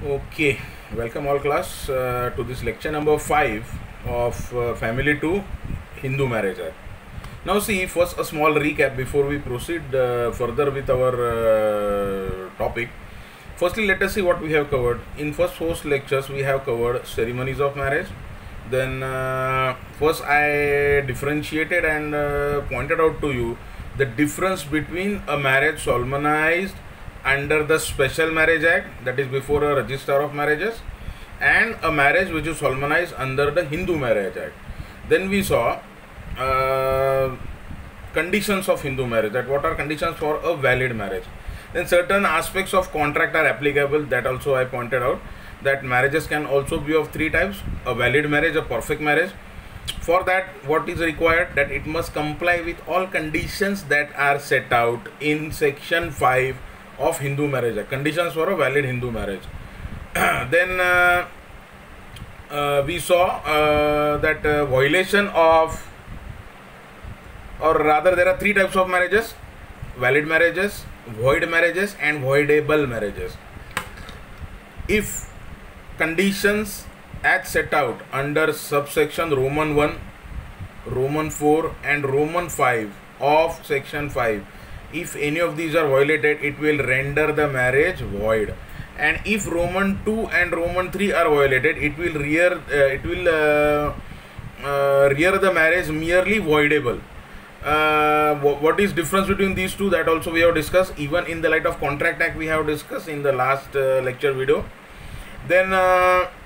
Okay, welcome all class to this lecture number 5 of Family to Hindu Marriage Act. Now see, first a small recap before we proceed further with our topic. Firstly, let us see what we have covered. In first 4 lectures we have covered ceremonies of marriage. Then first I differentiated and pointed out to you the difference between a marriage solemnized under the Special Marriage Act, that is before a Register of Marriages, and a marriage which is solemnized under the Hindu Marriage Act. Then we saw conditions of Hindu marriage, that what are conditions for a valid marriage. Then certain aspects of contract are applicable, that also I pointed out, that marriages can also be of 3 types: a valid marriage, a perfect marriage. For that, what is required? That it must comply with all conditions that are set out in section 5 of Hindu Marriage Act, conditions for a valid Hindu marriage. Then we saw that violation of, or rather there are 3 types of marriages: valid marriages, void marriages and voidable marriages. If conditions as set out under subsection Roman 1, Roman 4 and Roman 5 of section 5, if any of these are violated, it will render the marriage void. And if Roman 2 and Roman 3 are violated, it will rear the marriage merely voidable. What is difference between these two, that also we have discussed. Even in the light of Contract Act we have discussed in the last lecture video. Then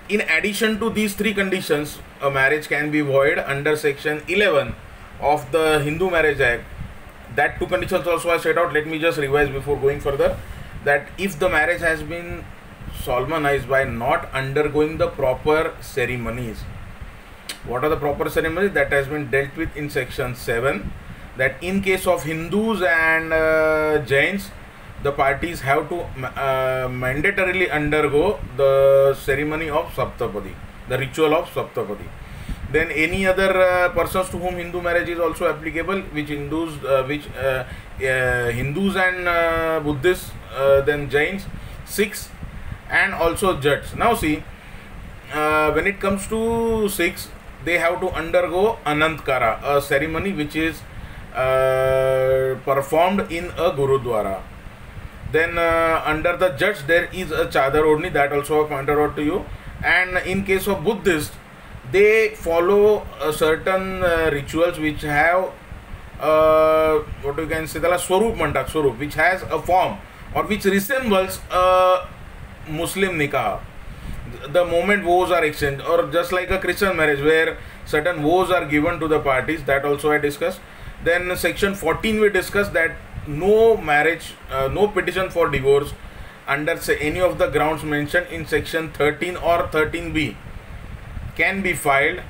in addition to these 3 conditions, a marriage can be void under section 11 of the Hindu Marriage Act. That 2 conditions also I set out. Let me just revise before going further. That if the marriage has been solemnized by not undergoing the proper ceremonies. What are the proper ceremonies? That has been dealt with in section 7. That in case of Hindus and Jains, the parties have to mandatorily undergo the ceremony of Saptapadi, the ritual of Saptapadi. Then any other persons to whom Hindu marriage is also applicable, which Hindus and Buddhists, then Jains, Sikhs and also Jats. Now see, when it comes to Sikhs, they have to undergo Anantkara, a ceremony which is performed in a Gurudwara. Then under the Jats there is a Chadar Odni, that also I pointed out to you. And in case of Buddhists, they follow certain rituals which have what you can say, the Swarup Mantak, Swarup, which has a form or which resembles a Muslim nikah. The moment vows are exchanged, or just like a Christian marriage where certain vows are given to the parties, that also I discussed. Then section 14 we discussed that no marriage, no petition for divorce under any of the grounds mentioned in section 13 or 13b can be filed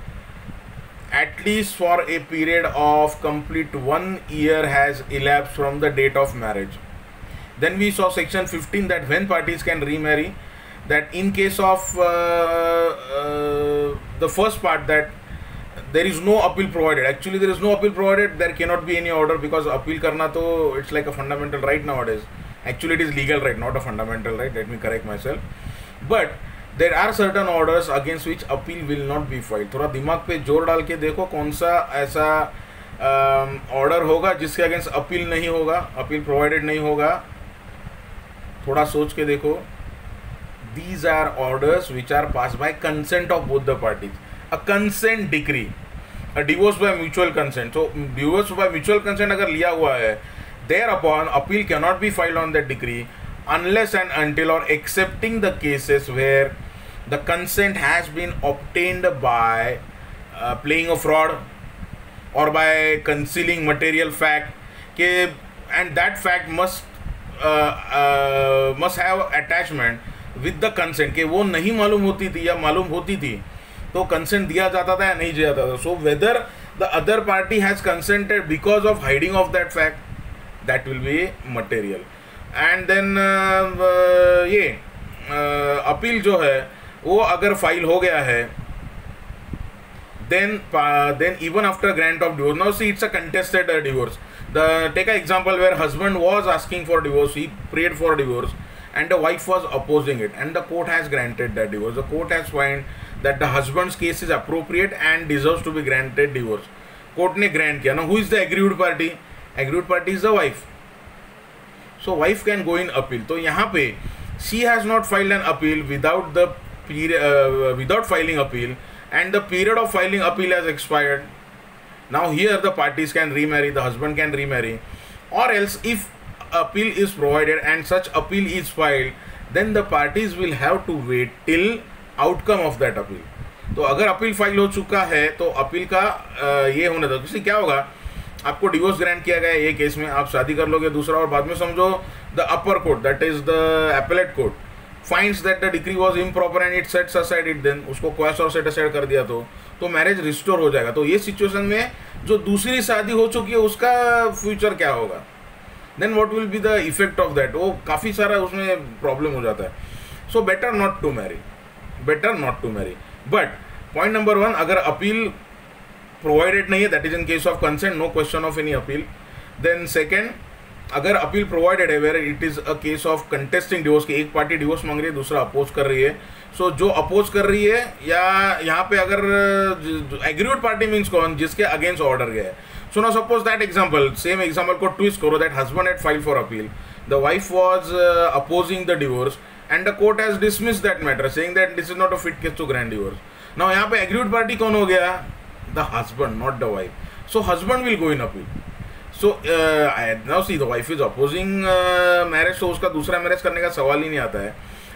at least for a period of complete 1 year has elapsed from the date of marriage. Then we saw section 15, that when parties can remarry, that in case of the first part, that there is no appeal provided. Actually there is no appeal provided, there cannot be any order, because appeal karna to, it's like a fundamental right nowadays. Actually it is legal right, not a fundamental right, let me correct myself. But there are certain orders against which appeal will not be filed. थोड़ा दिमाग पे जोर डाल के देखो कौन सा ऐसा ऑर्डर होगा जिसके अगेंस्ट अपील नहीं होगा, अपील प्रोवाइडेड नहीं होगा. थोड़ा सोच के देखो. These are orders which are passed by consent of both the parties. A consent decree, a divorce by mutual consent. So divorce by mutual consent अगर लिया हुआ है, thereupon appeal cannot be filed on that decree unless and until or excepting the cases where the consent has been obtained by playing a fraud or by concealing material fact, and that fact must have attachment with the consent, कि वो नहीं मालूम होती थी या मालूम होती थी तो consent दिया जाता था या नहीं दिया जाता था. So whether the other party has consented because of hiding of that fact, that will be material. And then ये अपील जो है वो अगर फाइल हो गया है, then even after grant of divorce, now see it's a contested divorce. Take an example where husband was asking for divorce, he prayed for divorce, and the wife was opposing it, and the court has granted that divorce. The court has found that the husband's case is appropriate and deserves to be granted divorce. Court ने grant किया. Now who is the aggrieved party? Aggrieved party is the wife. So wife can go in appeal. तो यहाँ पे she has not filed an appeal without the without filing appeal, and the period of filing appeal has expired. Now here the parties can remarry, the husband can remarry, or else if appeal is provided and such appeal is filed, then the parties will have to wait till outcome of that appeal. तो अगर appeal file हो चुका है तो appeal का ये होने दो. किसी क्या होगा, आपको डिवोर्स ग्रांट किया गया ये केस में, आप शादी कर लोगे दूसरा, और बाद में समझो the upper court, that is the appellate court, finds that the decree was improper and it sets aside it, then उसको क्वैश और सेट असाइड कर दिया तो मैरिज रिस्टोर हो जाएगा. तो ये सिचुएशन में जो दूसरी शादी हो चुकी है उसका फ्यूचर क्या होगा, then what will be the effect of that, वो काफ़ी सारा उसमें प्रॉब्लम हो जाता है. So better not to marry, better not to marry. But point number 1, अगर अपील प्रोवाइडेड नहीं है, that is in case of consent, no question of any appeal. Then second, अगर अपील प्रोवाइडेड है where it is a case of contesting divorce, की एक party divorce मांग रही है, दूसरा अपोज कर रही है. सो जो अपोज कर रही है, या यहाँ पे अगर एग्रीड पार्टी मीन्स कौन, जिसके अगेंस्ट ऑर्डर गया है. So now suppose that example, same example को ट्विस्ट करो, that husband had filed for appeal, the wife was opposing the divorce and the court has dismissed that matter, saying that this is not a fit case to grant divorce. Now यहाँ पे aggrieved party कौन हो गया, the husband, not the wife. So husband will go in appeal. So now see, the wife is opposing marriage, so उसका दूसरा marriage करने का सवाल ही नहीं आता है.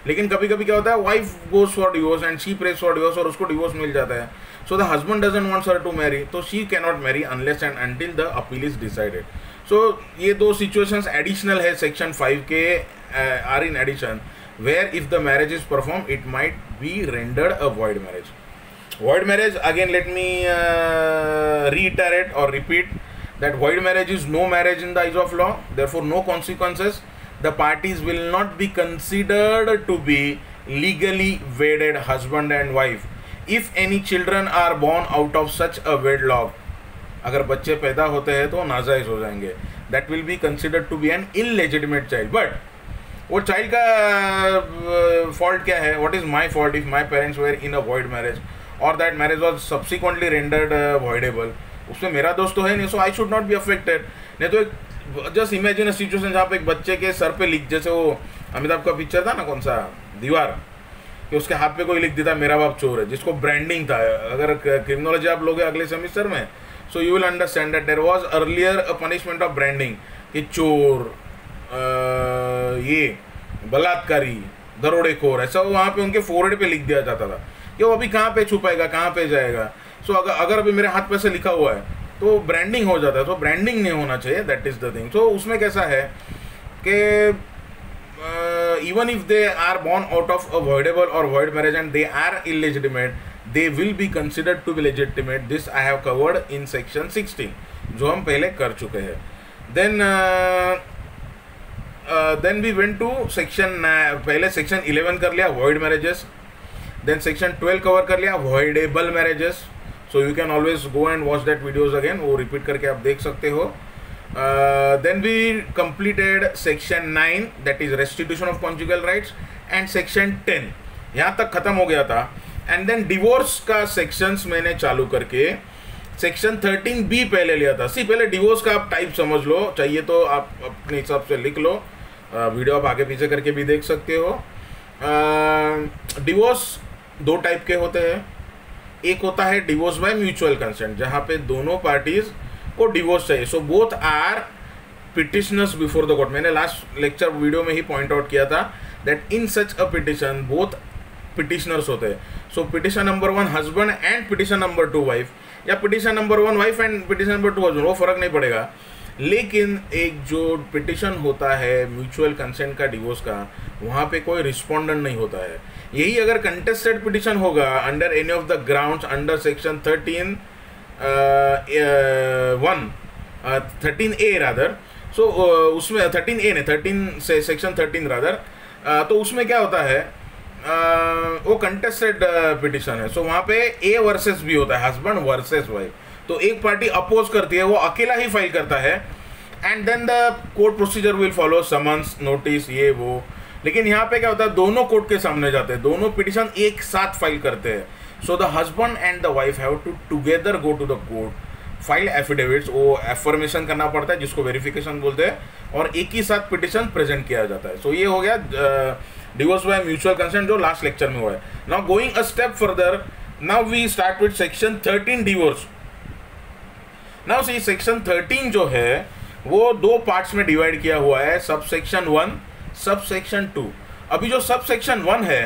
लेकिन कभी कभी क्या होता है, wife goes for divorce and she prays for divorce, और उसको डिवोर्स मिल जाता है. So the husband doesn't wants her to marry, तो she can not marry unless and until the appeal is decided. So ये दो सिचुएशंस एडिशनल है section 5 के, are in addition, where if the marriage is performed it might be rendered a void marriage. Void marriage, again let me reiterate or repeat that void marriage is no marriage in the eyes of law, therefore no consequences. The parties will not be considered to be legally wedded husband and wife. If any children are born out of such a wedlock, अगर बच्चे पैदा होते हैं तो नाजायज हो जाएंगे, that will be considered to be an illegitimate child. But वो चाइल्ड का फॉल्ट क्या है, what is my fault if my parents were in a void marriage और that marriage was subsequently rendered voidable, उसमें मेरा दोस्त तो है नहीं, so I should not be affected. नहीं तो एक जस्ट इमेजिन अ सिचुएशन जहाँ पे एक बच्चे के सर पे लिख, जैसे वो अमिताभ का पिक्चर था ना, कौन सा दीवार, कि उसके हाथ पे कोई लिख देता मेरा बाप चोर है, जिसको ब्रांडिंग था. अगर क्रिमिनोलॉजी आप लोगे अगले सेमिस्टर में, so you will understand that there was earlier a punishment of branding, कि चोर, ये बलात्कारी, दरोडेखोर, ऐसा वहाँ पे उनके फोरहेड पे लिख दिया जाता था कि वो अभी कहाँ पे छुपाएगा, कहाँ पे जाएगा. सो अगर अभी मेरे हाथ पे से लिखा हुआ है तो ब्रांडिंग हो जाता है, तो ब्रांडिंग नहीं होना चाहिए, that is the thing. So उसमें कैसा है कि even if they are born out of a voidable or void marriage and they are illegitimate, they will be considered to be legitimate. This I have covered in section 16, जो हम पहले कर चुके हैं. Then we went to section, पहले section 11 कर लिया void marriages, then section 12 cover कर लिया voidable marriages. So you can always go and watch that videos again, वो repeat करके आप देख सकते हो. Then we completed section 9, that is restitution of conjugal rights, and section 10 यहाँ तक खत्म हो गया था. And then divorce का sections मैंने चालू करके सेक्शन 13B पहले लिया था. पहले डिवोर्स का आप टाइप समझ लो, चाहिए तो आप अपने हिसाब से लिख लो, वीडियो आप आगे पीछे करके भी देख सकते हो. डिवोर्स दो टाइप के होते हैं. एक होता है डिवोर्स बाय म्यूचुअल कंसेंट, जहाँ पे दोनों पार्टीज को डिवोर्स चाहिए. So both are petitioners before the court. मैंने लास्ट लेक्चर वीडियो में ही पॉइंट आउट किया था that in such a petition both petitioners होते हैं. So petition number 1 husband and petition number 2 wife, या petition number 1 wife and petition number 2 husband, वो फर्क नहीं पड़ेगा. लेकिन एक जो पिटिशन होता है म्यूचुअल कंसेंट का डिवोर्स का, वहाँ पे कोई रिस्पोंडेंट नहीं होता है. यही अगर कंटेस्टेड पिटिशन होगा under any of the grounds under section 13A rather, so उसमें 13A ने 13 से सेक्शन 13 रादर, तो उसमें क्या होता है, वो कंटेस्टेड पिटिशन है. सो वहाँ पे ए वर्सेस बी होता है, हस्बैंड वर्सेस वाइफ. तो एक पार्टी अपोज करती है, वो अकेला ही फाइल करता है, and then the court procedure will follow, summons, notice, ये वो. लेकिन यहाँ पे क्या होता है, दोनों कोर्ट के सामने जाते हैं, दोनों पिटिशन एक साथ फाइल करते हैं. So the husband and the wife have to together go to the court, file affidavits, वो एफर्मेशन करना पड़ता है जिसको वेरिफिकेशन बोलते हैं, और एक ही साथ पिटिशन प्रेजेंट किया जाता है. सो ये हो गया डिवोर्स बाय म्यूचुअल कंसेंट जो लास्ट लेक्चर में हुआ है. Now going a step further, now we start with section 13 divorce. Now see section 13 जो है वो दो पार्ट्स में डिवाइड किया हुआ है, सब सेक्शन 1, सब सेक्शन 2. अभी जो सब सेक्शन 1 है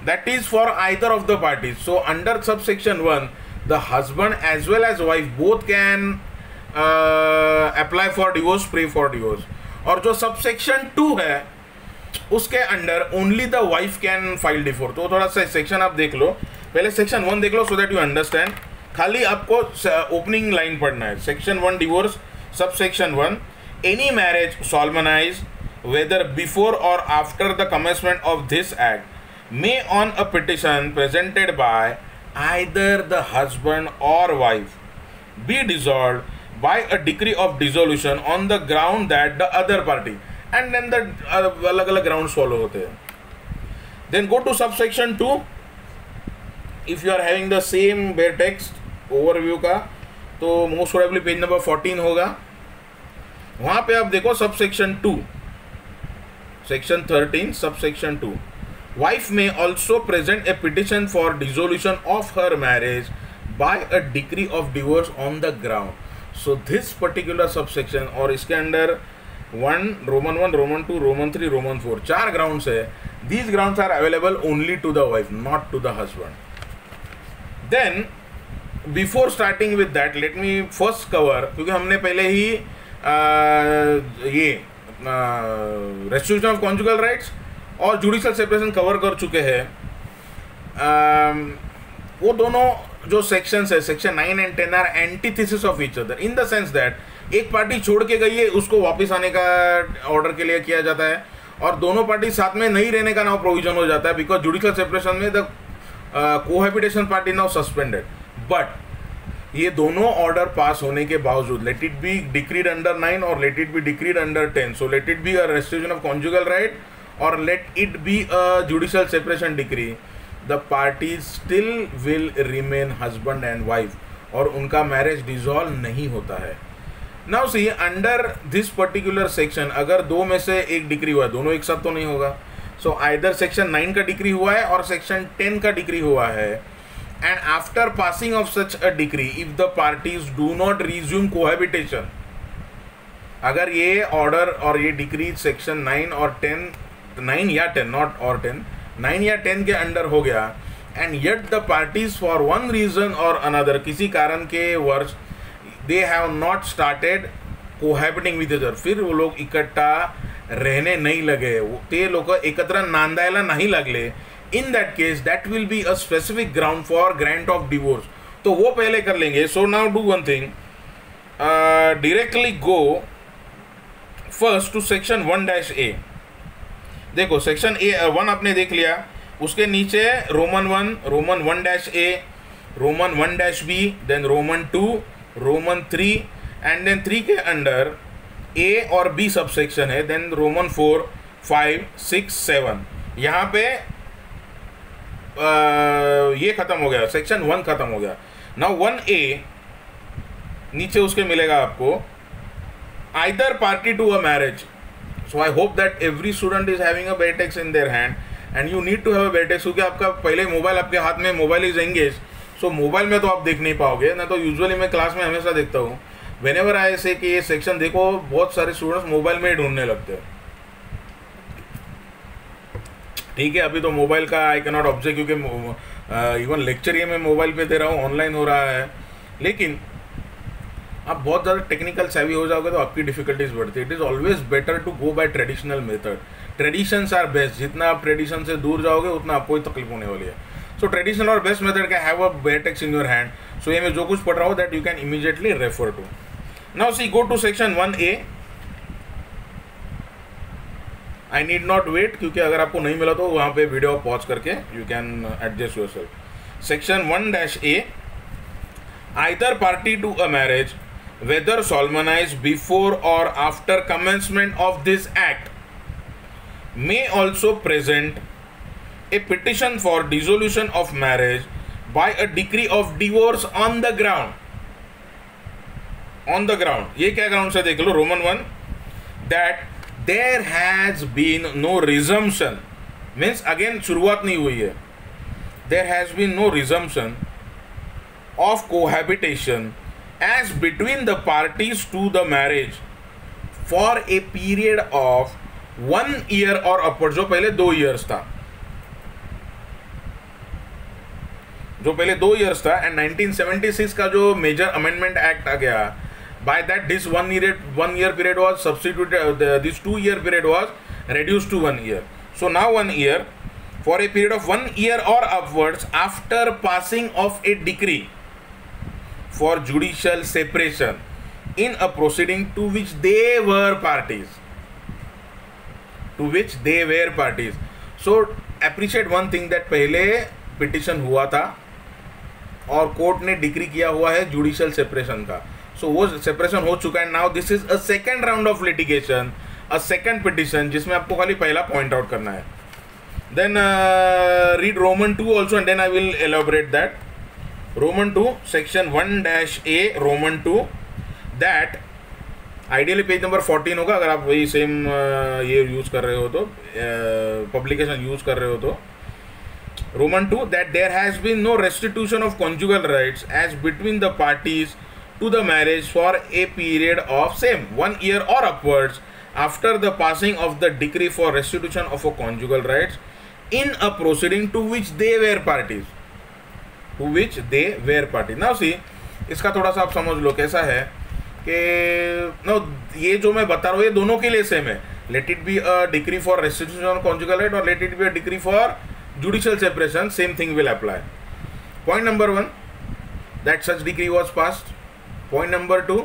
that is for either of the parties. So under sub section 1 the husband as well as wife both can apply for divorce, pray for divorce. और जो subsection 2 है उसके under only the wife can file divorce. तो थोड़ा सा section आप देख लो, पहले सेक्शन 1 देख लो सो दैट यू अंडरस्टैंड. खाली आपको ओपनिंग लाइन पढ़ना है. Section 1 divorce, subsection 1, any marriage solemnized whether before or after the commencement of this act may on a petition presented by either the husband or wife be dissolved by a decree of dissolution on the ground that the other party, and then the अलग अलग grounds follow होते हैं. Then go to subsection 2. if you are having the same bare text overview का तो most probably page number 14 होगा. वहाँ पे आप देखो subsection 2, section 13 subsection 2. Wife may also present a petition for dissolution of her marriage by a decree of divorce on the ground. So this particular subsection और इसके अंदर 1, Roman 1, Roman 2, Roman 3, Roman 4 4 grounds है. These grounds are available only to the wife, not to the husband. Then before starting with that, let me first cover, क्योंकि हमने पहले ही ये restitution of conjugal rights और judicial separation cover कर चुके हैं. वो दोनों जो सेक्शंस है, section 9 and 10 are antithesis of each other in the sense that एक पार्टी छोड़ के गई है, उसको वापस आने का ऑर्डर के लिए किया जाता है, और दोनों पार्टी साथ में नहीं रहने का नाउ प्रोविजन हो जाता है, बिकॉज जुडिशियल सेपरेशन में the cohabitation party now suspended. But ये दोनों ऑर्डर पास होने के बावजूद, late it B decreed under 9 और let it B decreed under 10, so let it be a restriction of conjugal right or let it be a judicial separation decree, the parties still will remain husband and wife और उनका marriage dissolve नहीं होता है. Now see under this particular section अगर दो में से एक डिक्री हुआ है, दोनों एक साथ तो नहीं होगा. सो आइदर सेक्शन 9 का डिक्री हुआ है और सेक्शन 10 का डिक्री हुआ है, and after passing of such a decree if the parties do not resume cohabitation, अगर ये ऑर्डर और ये डिक्री सेक्शन 9 और 10, 9 या 10 नॉट और 10, 9 या 10 के अंडर हो गया, and yet the parties for one reason और अनदर, किसी कारण के वर्ष they have not started cohabiting with other, फिर वो लोग इकट्ठा रहने नहीं लगे, ते लोक एकत्र नांदायला नाही लागले, in that case that will be a specific ground for grant of divorce. तो वो पहले कर लेंगे. So now do one thing, directly go first to section 1-A. देखो सेक्शन 1 आपने देख लिया, उसके नीचे Roman 1, Roman 1-A, Roman 1-B, then Roman 2, Roman 3, and then 3 के अंडर A और B सबसेक्शन है, देन रोमन 4, 5, 6, 7. यहाँ पे ये खत्म हो गया, सेक्शन 1 खत्म हो गया. नाउ 1A नीचे उसके मिलेगा आपको either party to a marriage. So I hope that every student is having a bare text in their hand, and you need to have a bare text, क्योंकि आपका पहले मोबाइल आपके हाथ में, mobile is engage, so mobile में तो आप देख नहीं पाओगे ना. तो यूजुअली मैं क्लास में हमेशा देखता हूँ, व्हेनेवर आई से कि ये सेक्शन देखो, बहुत सारे स्टूडेंट्स मोबाइल में ही ढूंढने लगते हैं. ठीक है, अभी तो मोबाइल का आई कैनॉट ऑब्जेक्ट, क्योंकि इवन लेक्चर ये मैं मोबाइल पे दे रहा हूँ, ऑनलाइन हो रहा है, लेकिन आप बहुत ज़्यादा टेक्निकल सेवी हो जाओगे तो आपकी डिफिकल्टीज बढ़ती है. It is always better to go by traditional method. Traditions are best. जितना आप ट्रेडिशन से दूर जाओगे उतना आपको ही तकलीफ होने वाली है. सो ट्रेडिशनल और best method can have a bare text in your hand. So ये मैं जो कुछ पढ़ रहा हूँ that you can immediately refer to. Now see go to section 1A. I need not wait, क्योंकि अगर आपको नहीं मिला तो वहाँ पे वीडियो पॉज करके you can adjust yourself. Section 1-A. Either party to a marriage whether solemnized before or after commencement of this act may also present a petition for dissolution of marriage by a decree of divorce on the ground. On the ground, ये क्या ground से देख लो, Roman 1, that there has been no resumption, means again शुरुआत नहीं हुई है, there has been no resumption of cohabitation as between the parties to the marriage for a period of 1 year or upwards. जो पहले 2 years था, जो पहले 2 years था, एंड 1976 का जो मेजर अमेंडमेंट एक्ट आ गया, by that this 1 year period was substituted, this 2 year period was reduced to 1 year. So now 1 year, for a period of 1 year or upwards after passing of a decree for judicial separation in a proceeding to which they were parties. To which they were parties. So appreciate one thing, that पहले petition हुआ था और court ने decree किया हुआ है judicial separation का, सो वो सेपरेशन हो चुका है. Now this is a second round of litigation, a second petition, जिसमें आपको खाली पहला पॉइंट आउट करना है. Then read Roman 2 also and then I will elaborate that. Roman 2 section 1-A Roman 2, that ideally page number 14 होगा अगर आप वही सेम ये यूज़ कर रहे हो तो, पब्लिकेशन यूज़ कर रहे हो तो. Roman 2, that there has been no restitution of conjugal rights as between the parties to the marriage for a period of same 1 year or upwards after the passing of the decree for restitution of a conjugal rights in a proceeding to which they were parties. To which they were parties. Now see, इसका थोड़ा सा आप समझ लो कैसा है कि no, ये जो मैं बता रहा हूँ ये दोनों के लिए सेम है. Let it be a decree for restitution of conjugal right और let it be a decree for judicial separation, same thing will apply. Point number 1, that such decree was passed. Point number 2,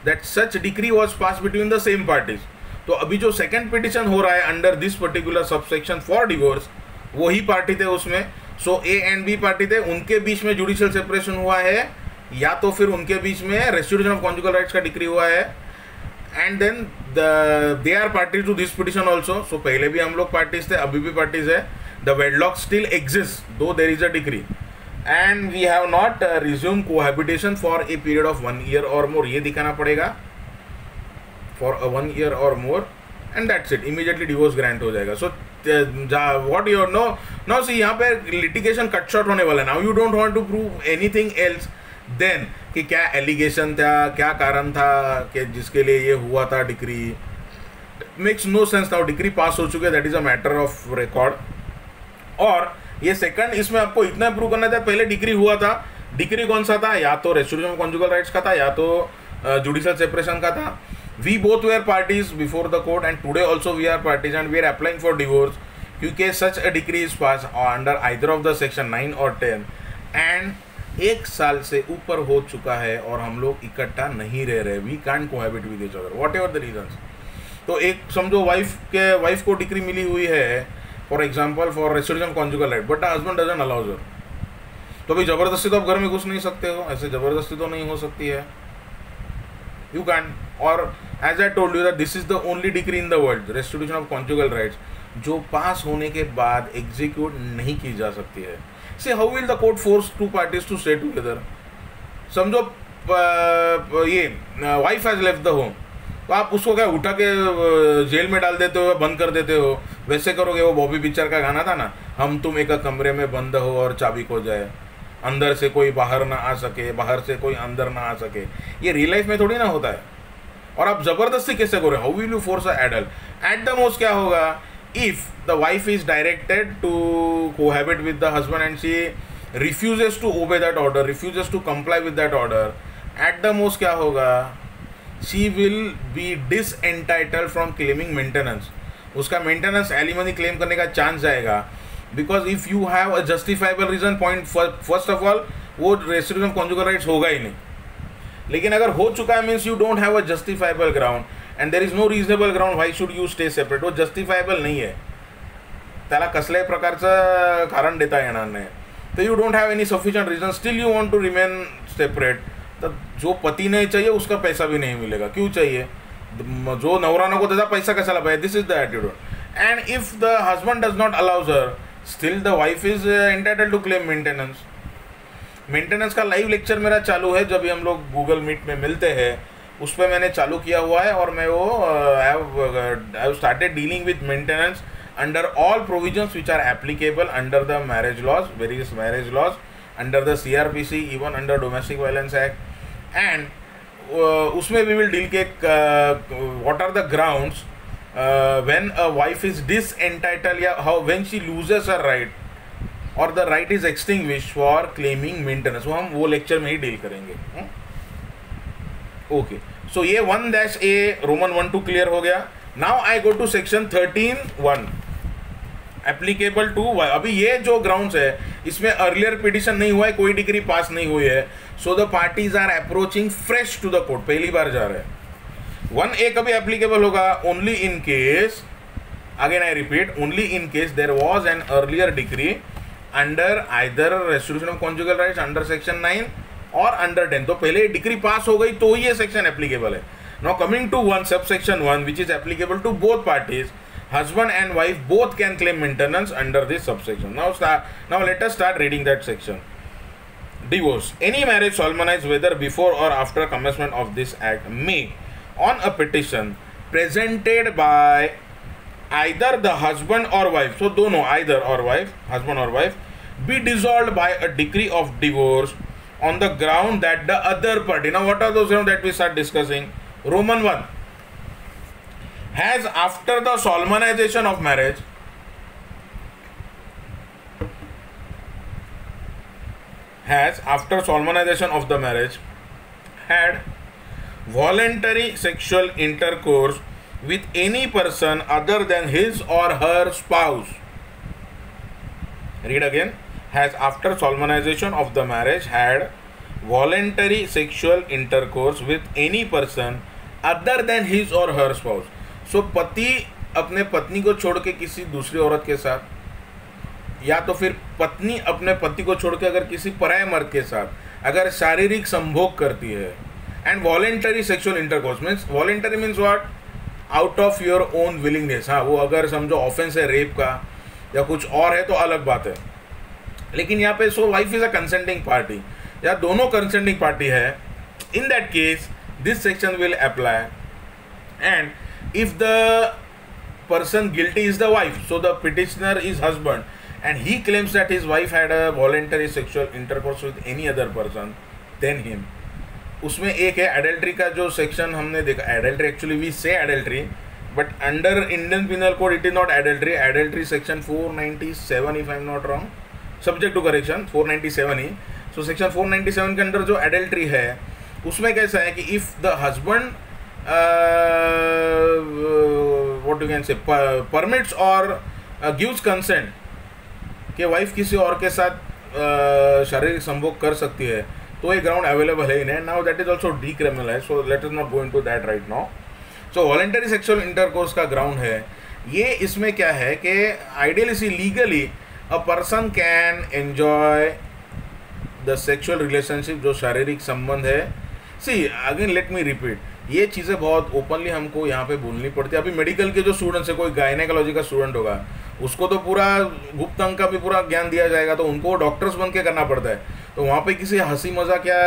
that such decree was passed between the same parties. तो अभी जो second petition हो रहा है under this particular subsection for divorce, वही party थे उसमें. सो A and B party थे, उनके बीच में जुडिशियल सेपरेशन हुआ है, या तो फिर उनके बीच में रेस्टिट्यूशन ऑफ कॉन्जुगल राइट्स का डिक्री हुआ है, and then they are party to this petition also. So पहले भी हम लोग पार्टीज थे, अभी भी पार्टीज है. The wedlock still exists though there is a decree, and we have not resumed cohabitation for a period of 1 year or more. ये दिखाना पड़ेगा for a 1 year or more, and that's it. Immediately divorce grant हो जाएगा. So what you know now, see यहाँ पे litigation cut short होने वाला है. Now you don't want to prove anything else then कि क्या allegation था, क्या कारण था कि जिसके लिए ये हुआ था decree. Makes no sense. now decree pass हो चुके, that is a matter of record. और ये सेकंड, इसमें आपको इतना प्रूव करना था, पहले डिक्री हुआ था. डिक्री कौन सा था? या तो रेस्टिट्यूशन ऑफ कॉन्जुगल राइट्स का था, या तो जुडिशियल सेपरेशन का था. We both were parties before the court and today also we are parties and we are applying for divorce, क्योंकि such a decree is pass under either of the section 9 और 10 and 1 साल से ऊपर हो चुका है और हम लोग इकट्ठा नहीं रह रहे. We can't cohabit with each other whatever the reasons. तो एक समझो वाइफ को डिक्री मिली हुई है for example for restitution conjugal right, but the husband doesn't allows her. तो भाई ज़बरदस्ती तो आप घर में घुस नहीं सकते हो, ऐसे ज़बरदस्ती तो नहीं हो सकती है. You can. और as I told you that this is the only decree in the world, restitution of conjugal rights, जो पास होने के बाद एग्जीक्यूट नहीं की जा सकती है. See how will the court force two parties to stay together. समझो ये wife has left the home, तो आप उसको क्या उठा के जेल में डाल देते हो, बंद कर देते हो? वैसे करोगे. वो बॉबी पिक्चर का गाना था ना, हम तुम एक कमरे में बंद हो और चाबी खो जाए, अंदर से कोई बाहर ना आ सके, बाहर से कोई अंदर ना आ सके. ये रियल लाइफ में थोड़ी ना होता है. और आप ज़बरदस्ती कैसे करोगे? How will you force a adult? At the most क्या होगा, if the wife is directed to cohabit with the husband and she refuses to obey that order, refuses to comply with that order, at the most क्या होगा, she will be disentitled from claiming maintenance. उसका maintenance alimony claim करने का chance जाएगा. Because if you have a justifiable reason, point first of all वो restriction of conjugal rights होगा ही नहीं. लेकिन अगर हो चुका है means you don't have a justifiable ground and there is no reasonable ground why should you stay separate. वो जस्टिफायबल नाही आहे, त्याला कसल्याही प्रकारचं कारण देता येणार नाही. तर you don't have any sufficient reason, still you want to remain separate. तब जो पति नहीं चाहिए उसका पैसा भी नहीं मिलेगा. क्यों चाहिए? जो नवरा नको त्याचा पैसा कशाला पाहिजे? This is the attitude. and if the husband does not allows her, still the wife is entitled to claim maintenance. Maintenance का लाइव लेक्चर मेरा चालू है, जब भी हम लोग गूगल मीट में मिलते हैं उस पर मैंने चालू किया हुआ है, और मैं वो I have started dealing with maintenance under all provisions which are applicable under the marriage laws, various marriage laws, under the CRPC, even under domestic violence act. And उसमें वी विल डील के what are the grounds when a wife is disentitled, या how when she loses her right और the right is extinguished for claiming maintenance. वो हम वो lecture में ही deal करेंगे. Okay, सो ये 1-A रोमन 1-2 क्लियर हो गया. Now I go to section 13(1) applicable to. अभी ये जो ग्राउंड्स है इसमें अर्लियर पिटिशन नहीं हुआ है, कोई डिग्री पास नहीं हुई है, so the parties are approaching fresh to the court, पहली बार जा रहे हैं. 1A कभी एप्लीकेबल होगा only in case, again I repeat, only in case there was an earlier decree under either restitution of conjugal rights under section 9 और under 10. तो पहले डिग्री पास हो गई तो ये सेक्शन एप्लीकेबल है. Now coming to 1 subsection 1 which is applicable to both parties, husband and wife both can claim maintenance under this subsection. Now let us start reading that section. Divorce. Any marriage solemnized whether before or after commencement of this act may, on a petition presented by either the husband or wife, so dono either or wife, husband or wife, be dissolved by a decree of divorce on the ground that the other party. Now what are those grounds that we start discussing? Roman 1. Has after the solemnization of marriage had voluntary sexual intercourse with any person other than his or her spouse. Read again. Has after solemnization of the marriage had voluntary sexual intercourse with any person other than his or her spouse. सो पति अपने पत्नी को छोड़ के किसी दूसरी औरत के साथ, या तो फिर पत्नी अपने पति को छोड़ के अगर किसी पराये मर्द के साथ अगर शारीरिक संभोग करती है, and voluntary sexual intercourse means, voluntary means what, out of your own willingness. हाँ, वो अगर समझो ऑफेंस है रेप का या कुछ और है तो अलग बात है, लेकिन यहाँ पे so wife is a consenting party या दोनों कंसेंटिंग पार्टी है, in that case this section will apply. And if the person guilty is the wife, so the petitioner is husband and he claims that his wife had a voluntary sexual intercourse with any other person than him. उसमें एक है adultery का जो section हमने देखा. adultery actually we say adultery but under Indian Penal Code it is not adultery. adultery section 497 if I am not wrong, subject to correction 497 he. so section 497 के अंदर जो adultery है उसमें कैसा है कि if the husband what you can say permits or gives consent कि wife किसी और के साथ शारीरिक संभोग कर सकती है, तो ये ग्राउंड अवेलेबल है इन्हें. Now that is also decriminalized, so let us not go into that right now. So voluntary sexual intercourse का ग्राउंड है ये. इसमें क्या है कि ideally legally a person can enjoy the sexual relationship, जो शारीरिक संबंध है. See again let me repeat, ये चीज़ें बहुत ओपनली हमको यहाँ पे बोलनी पड़ती है. अभी मेडिकल के जो स्टूडेंट्स है, कोई गायनेकोलॉजी का स्टूडेंट होगा उसको तो पूरा गुप्त अंग का भी पूरा ज्ञान दिया जाएगा, तो उनको डॉक्टर्स बन के करना पड़ता है. तो वहाँ पे किसी हंसी मजाक या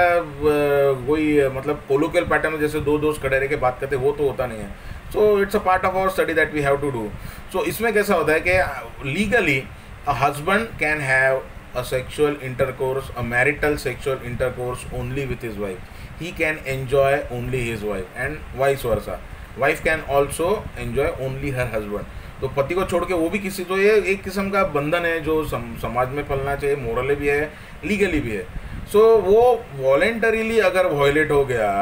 कोई मतलब कोलोकियल पैटर्न में जैसे दो दोस्त खड़े रह के बात करते, वो तो होता नहीं है. So it's a part of our study that we have to do. So इसमें कैसा होता है कि legally a husband can have a sexual intercourse, a marital sexual intercourse only with his wife. He can enjoy only his wife and vice versa. Wife can also enjoy only her husband. तो पति को छोड़ के वो भी किसी, तो ये एक किस्म का बंधन है जो समाज में पलना चाहिए, मोरली भी है, लीगली भी है. सो वो वॉलेंटरीली अगर वॉयलेट हो गया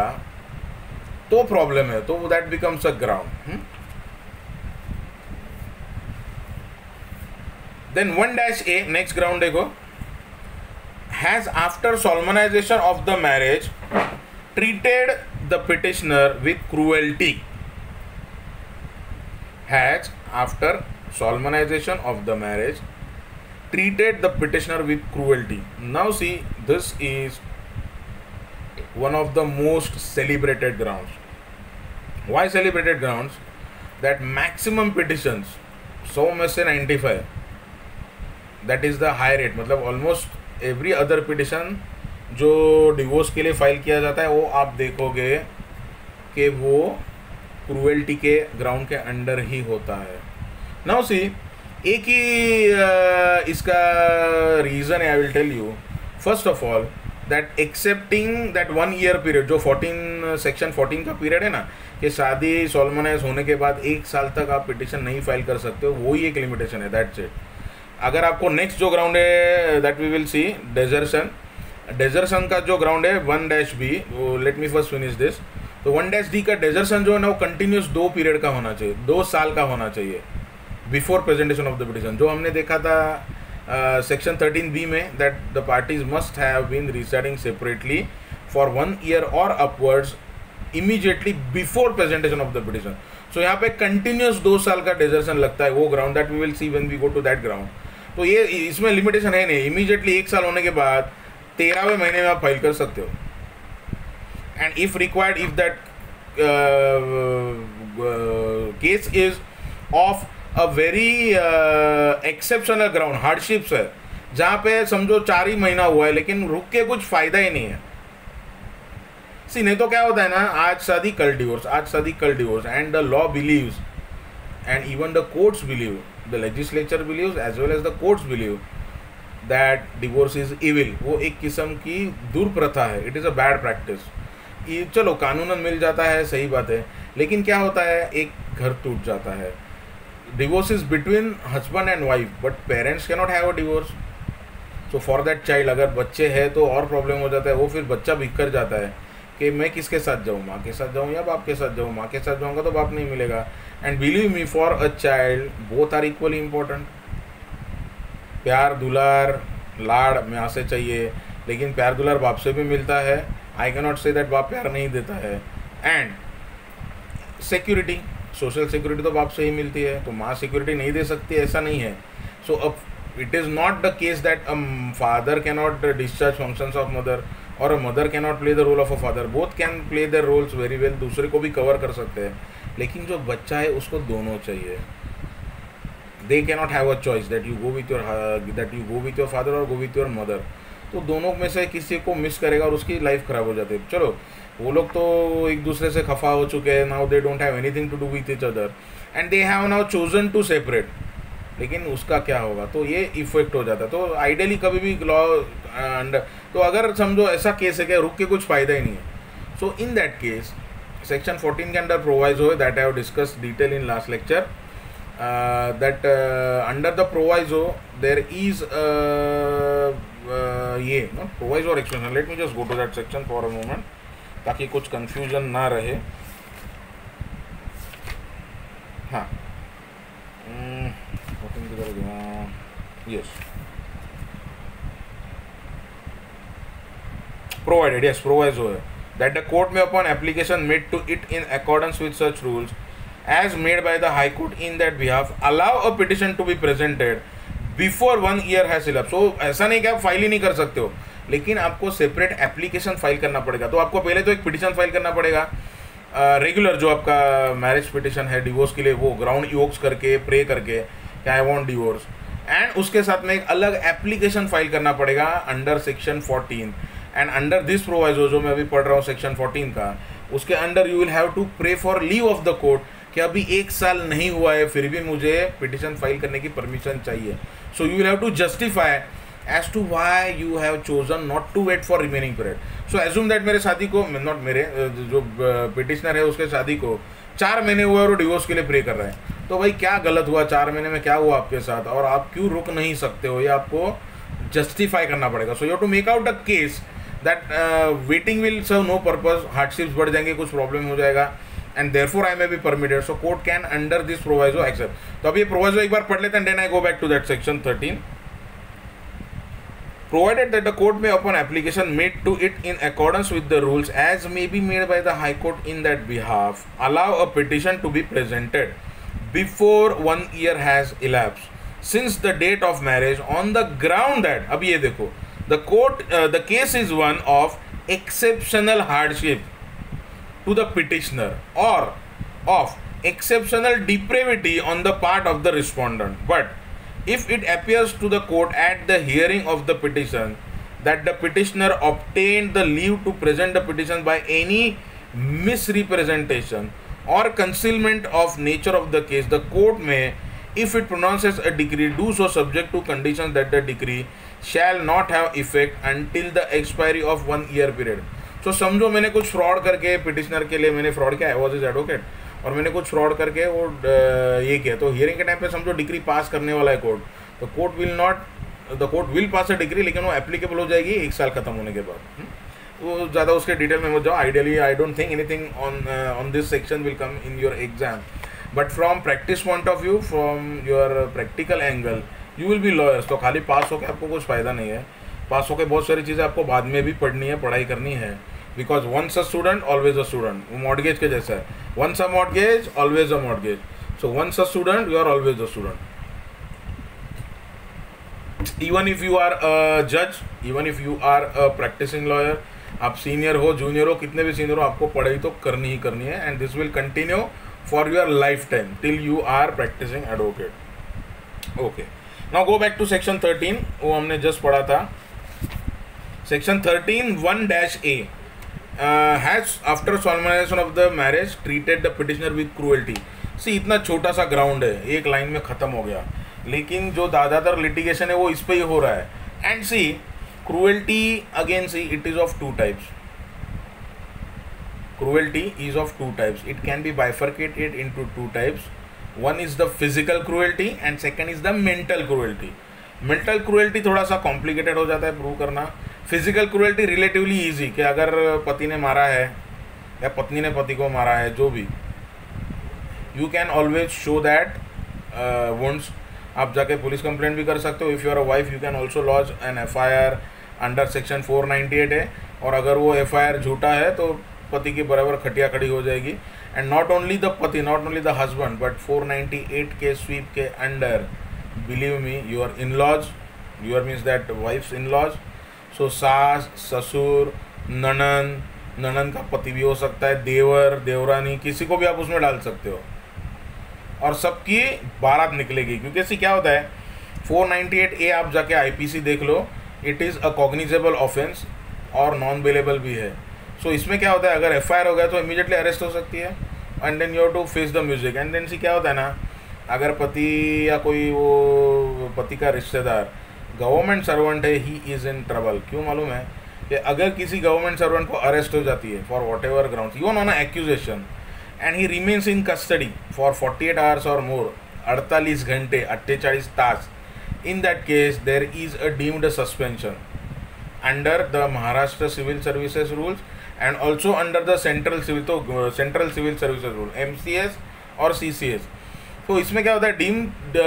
तो प्रॉब्लम है, तो that becomes a ground. Then 1-A next ground देखो. Has after solemnization of the marriage treated the petitioner with cruelty. Has after solemnization of the marriage treated the petitioner with cruelty. Now see, this is one of the most celebrated grounds. Why celebrated grounds? That maximum petitions 100 में से 95, that is the high rate. मतलब almost every other petition जो divorce के लिए file किया जाता है वो आप देखोगे कि वो क्रूएल्टी के ग्राउंड के अंडर ही होता है. नाउ सी, एक ही इसका रीज़न है. I will tell you. First of all that excepting that 1 year period, जो 14 सेक्शन 14 का पीरियड है ना, कि शादी सोलमनाइज होने के बाद 1 साल तक आप पिटिशन नहीं फाइल कर सकते हो, वो ही एक लिमिटेशन है. That's it. अगर आपको नेक्स्ट जो ग्राउंड है that we will see, desertion. Desertion का जो ग्राउंड है 1-B, वो let me first finish this. तो 1-D का डेजर्शन जो है ना वो कंटिन्यूस 2 पीरियड का होना चाहिए, 2 साल का होना चाहिए before presentation of the petition. जो हमने देखा था सेक्शन 13B में, that the parties must have been residing separately for 1 year और upwards immediately before presentation of the petition. So यहाँ पे कंटिन्यूस 2 साल का डेजर्शन लगता है, वो ground that we will see when we go to that ground. तो ये इसमें लिमिटेशन है नहीं. इमीडिएटली 1 साल होने के बाद 13वें महीने में आप फाइल कर सकते हो. And if required, if that case is of a very exceptional ground, hardships है, जहाँ पे समझो 4 ही महीना हुआ है लेकिन रुक के कुछ फ़ायदा ही नहीं है. सी, नहीं तो क्या होता है ना, आज शादी कल डिवोर्स, आज शादी कल divorce. And the law believes and even the courts believe, the legislature believes as well as the courts believe that divorce is evil. वो एक किस्म की दुर्प्रथा है. It is a bad practice. चलो कानूनन मिल जाता है, सही बात है, लेकिन क्या होता है, एक घर टूट जाता है. Divorce is between husband and wife, but parents can not have a divorce. So for that child, अगर बच्चे हैं तो और प्रॉब्लम हो जाता है. वो फिर बच्चा बिखर जाता है कि मैं किसके साथ जाऊँ, माँ के साथ जाऊँ या बाप के साथ जाऊँ. माँ के साथ जाऊँगा तो बाप नहीं मिलेगा. And believe me, for a child both are equally important. प्यार दुलार लाड़ माँ से चाहिए, लेकिन प्यार दुलार बाप से भी मिलता है. आई कैन नॉट से दैट बाप प्यार नहीं देता है. एंड सिक्योरिटी, सोशल सिक्योरिटी तो बाप से ही मिलती है, तो माँ सिक्योरिटी नहीं दे सकती, ऐसा नहीं है. सो अब it is not the case that a father can not discharge functions of mother और a mother can not play the role of a father. Both can play their roles very well, दूसरे को भी cover कर सकते हैं. लेकिन जो बच्चा है उसको दोनों चाहिए. They can not have a choice that you go with your father और गो विथ योर मदर. तो दोनों में से किसी को मिस करेगा और उसकी लाइफ ख़राब हो जाती है. चलो वो लोग तो एक दूसरे से खफा हो चुके हैं. Now they don't have anything to do with each other and they have now chosen to separate. लेकिन उसका क्या होगा, तो ये इफेक्ट हो जाता है. तो आइडियली कभी भी लॉ अंडर, तो अगर समझो ऐसा केस है कि रुक के कुछ फ़ायदा ही नहीं है, so in that case section 14 के अंडर प्रोवाइजो है, that I have discuss detail in last lecture. That under the proviso there is ये नॉट प्रोवाइजो और explanation. Let me just go to that section for a moment ताकि कुछ confusion ना रहे. हाँ, yes, provided, yes, proviso है that the court may upon application made to it in accordance with such rules as made by the high court in that behalf allow a petition to be presented before 1 year has elapsed. So ऐसा नहीं कि आप file ही नहीं कर सकते हो, लेकिन आपको सेपरेट एप्लीकेशन फाइल करना पड़ेगा. तो आपको पहले तो एक पिटिशन फाइल करना पड़ेगा रेगुलर, जो आपका मैरिज पिटिशन है डिवोर्स के लिए, वो ग्राउंड इवोक्स करके प्रे करके कि आई वांट डिवोर्स. एंड उसके साथ में एक अलग एप्लीकेशन फाइल करना पड़ेगा under section 14. And under this proviso जो मैं अभी पढ़ रहा हूँ सेक्शन 14 का, उसके under you will have to pray for leave of the court कि अभी 1 साल नहीं हुआ है फिर भी मुझे पिटिशन फाइल करने की परमिशन चाहिए. So you will have to justify as to why you have chosen not to wait for remaining period. So assume that मेरे शादी को, नॉट मेरे, जो पिटिशनर है उसके शादी को 4 महीने हुए और वो डिवोर्स के लिए प्रे कर रहे हैं. तो भाई क्या गलत हुआ, 4 महीने में क्या हुआ आपके साथ और आप क्यों रुक नहीं सकते हो, ये आपको जस्टिफाई करना पड़ेगा. So you have to make out a case that waiting will serve no purpose, hardships बढ़ जाएंगे, कुछ प्रॉब्लम हो जाएगा, and therefore I may be permitted. So court can under this proviso accept. तो अब ये प्रोवाइजो एक बार पढ़ लेते हैं, then I go back to that section 13. Provided that the court may upon application made to it in accordance with the rules as may be made by the High Court in that behalf allow a petition to be presented before 1 year has elapsed since the date of marriage on the ground that, अब ये देखो, the case is one of exceptional hardship to the petitioner or of exceptional depravity on the part of the respondent. But if it appears to the court at the hearing of the petition that the petitioner obtained the leave to present the petition by any misrepresentation or concealment of nature of the case, the court may, if it pronounces a decree, do so subject to conditions that the decree shall not have effect until the expiry of 1 year period. So समझो मैंने कुछ fraud करके petitioner के लिए मैंने fraud किया, I was is advocate, और मैंने कुछ फ्रॉड करके वो ये किया, तो हियरिंग के टाइम पे समझो डिग्री पास करने वाला है कोर्ट, तो court will pass a degree, लेकिन वो एप्लीकेबल हो जाएगी 1 साल खत्म होने के बाद. वो ज़्यादा उसके डिटेल में मत जाओ. Ideally I don't think anything on this section will come in your exam, but from practice point of view, from your practical angle, you will be lawyers. तो खाली पास होकर आपको कुछ फ़ायदा नहीं है. पास होकर बहुत सारी चीज़ें आपको बाद में भी पढ़नी है, पढ़ाई करनी है. Because once a student always a student. वो मॉर्गेज के जैसा है, once a mortgage always a mortgage. So once a student you are always a student. Even if you are a जज, even if you are a practicing lawyer, आप senior हो junior हो कितने भी सीनियर हो, आपको पढ़ाई तो करनी ही करनी है. And this will continue for your lifetime till you are practicing advocate. Okay, now go back to section 13. वो हमने जस्ट पढ़ा था. Section 13(1)(a) has after solemnization of the marriage treated the petitioner with cruelty. See इतना छोटा सा ground है, एक लाइन में ख़त्म हो गया, लेकिन जो ज़्यादातर लिटिगेशन है वो इस पे ही हो रहा है. And see cruelty, again see, it is of 2 types. Cruelty is of 2 types. It can be bifurcated into 2 types. One is the physical cruelty and second is the mental cruelty. Mental cruelty थोड़ा सा complicated हो जाता है prove करना. Physical cruelty relatively easy, कि अगर पति ने मारा है या पत्नी ने पति को मारा है, जो भी, you can always show that wounds. आप जाके पुलिस कंप्लेंट भी कर सकते हो. If you are a wife you can also lodge an FIR under section 498 है. और अगर वो FIR झूठा है तो पति के बराबर खटिया खड़ी हो जाएगी. एंड नॉट ओनली द पति, not only the husband, but 498 के स्वीप के under, believe me, your in laws, your means that wife's in laws. So सास, ससुर, ननन का पति भी हो सकता है, देवर, देवरानी, किसी को भी आप उसमें डाल सकते हो और सबकी बारात निकलेगी. क्योंकि ऐसी क्या होता है, 498A आप जाके IPC देख लो, it is a cognizable offence और नॉन बेलेबल भी है. सो इसमें क्या होता है, अगर FIR हो गया तो इमीडिएटली अरेस्ट हो सकती है. And then you have to face the music. And then see क्या होता है ना, अगर पति या कोई वो पति का रिश्तेदार गवर्नमेंट सर्वेंट है, ही इज़ इन ट्रबल. क्यों मालूम है कि अगर किसी गवर्नमेंट सर्वेंट को अरेस्ट हो जाती है for what ever ground, even on accusation, and he remains in custody for 48 hours or more, 48 घंटे, 48 तास, in that case there is a deemed suspension under the Maharashtra Civil Services rules and also under the Central Civil Services rule, MCS और CCS. तो इसमें क्या होता है, deemed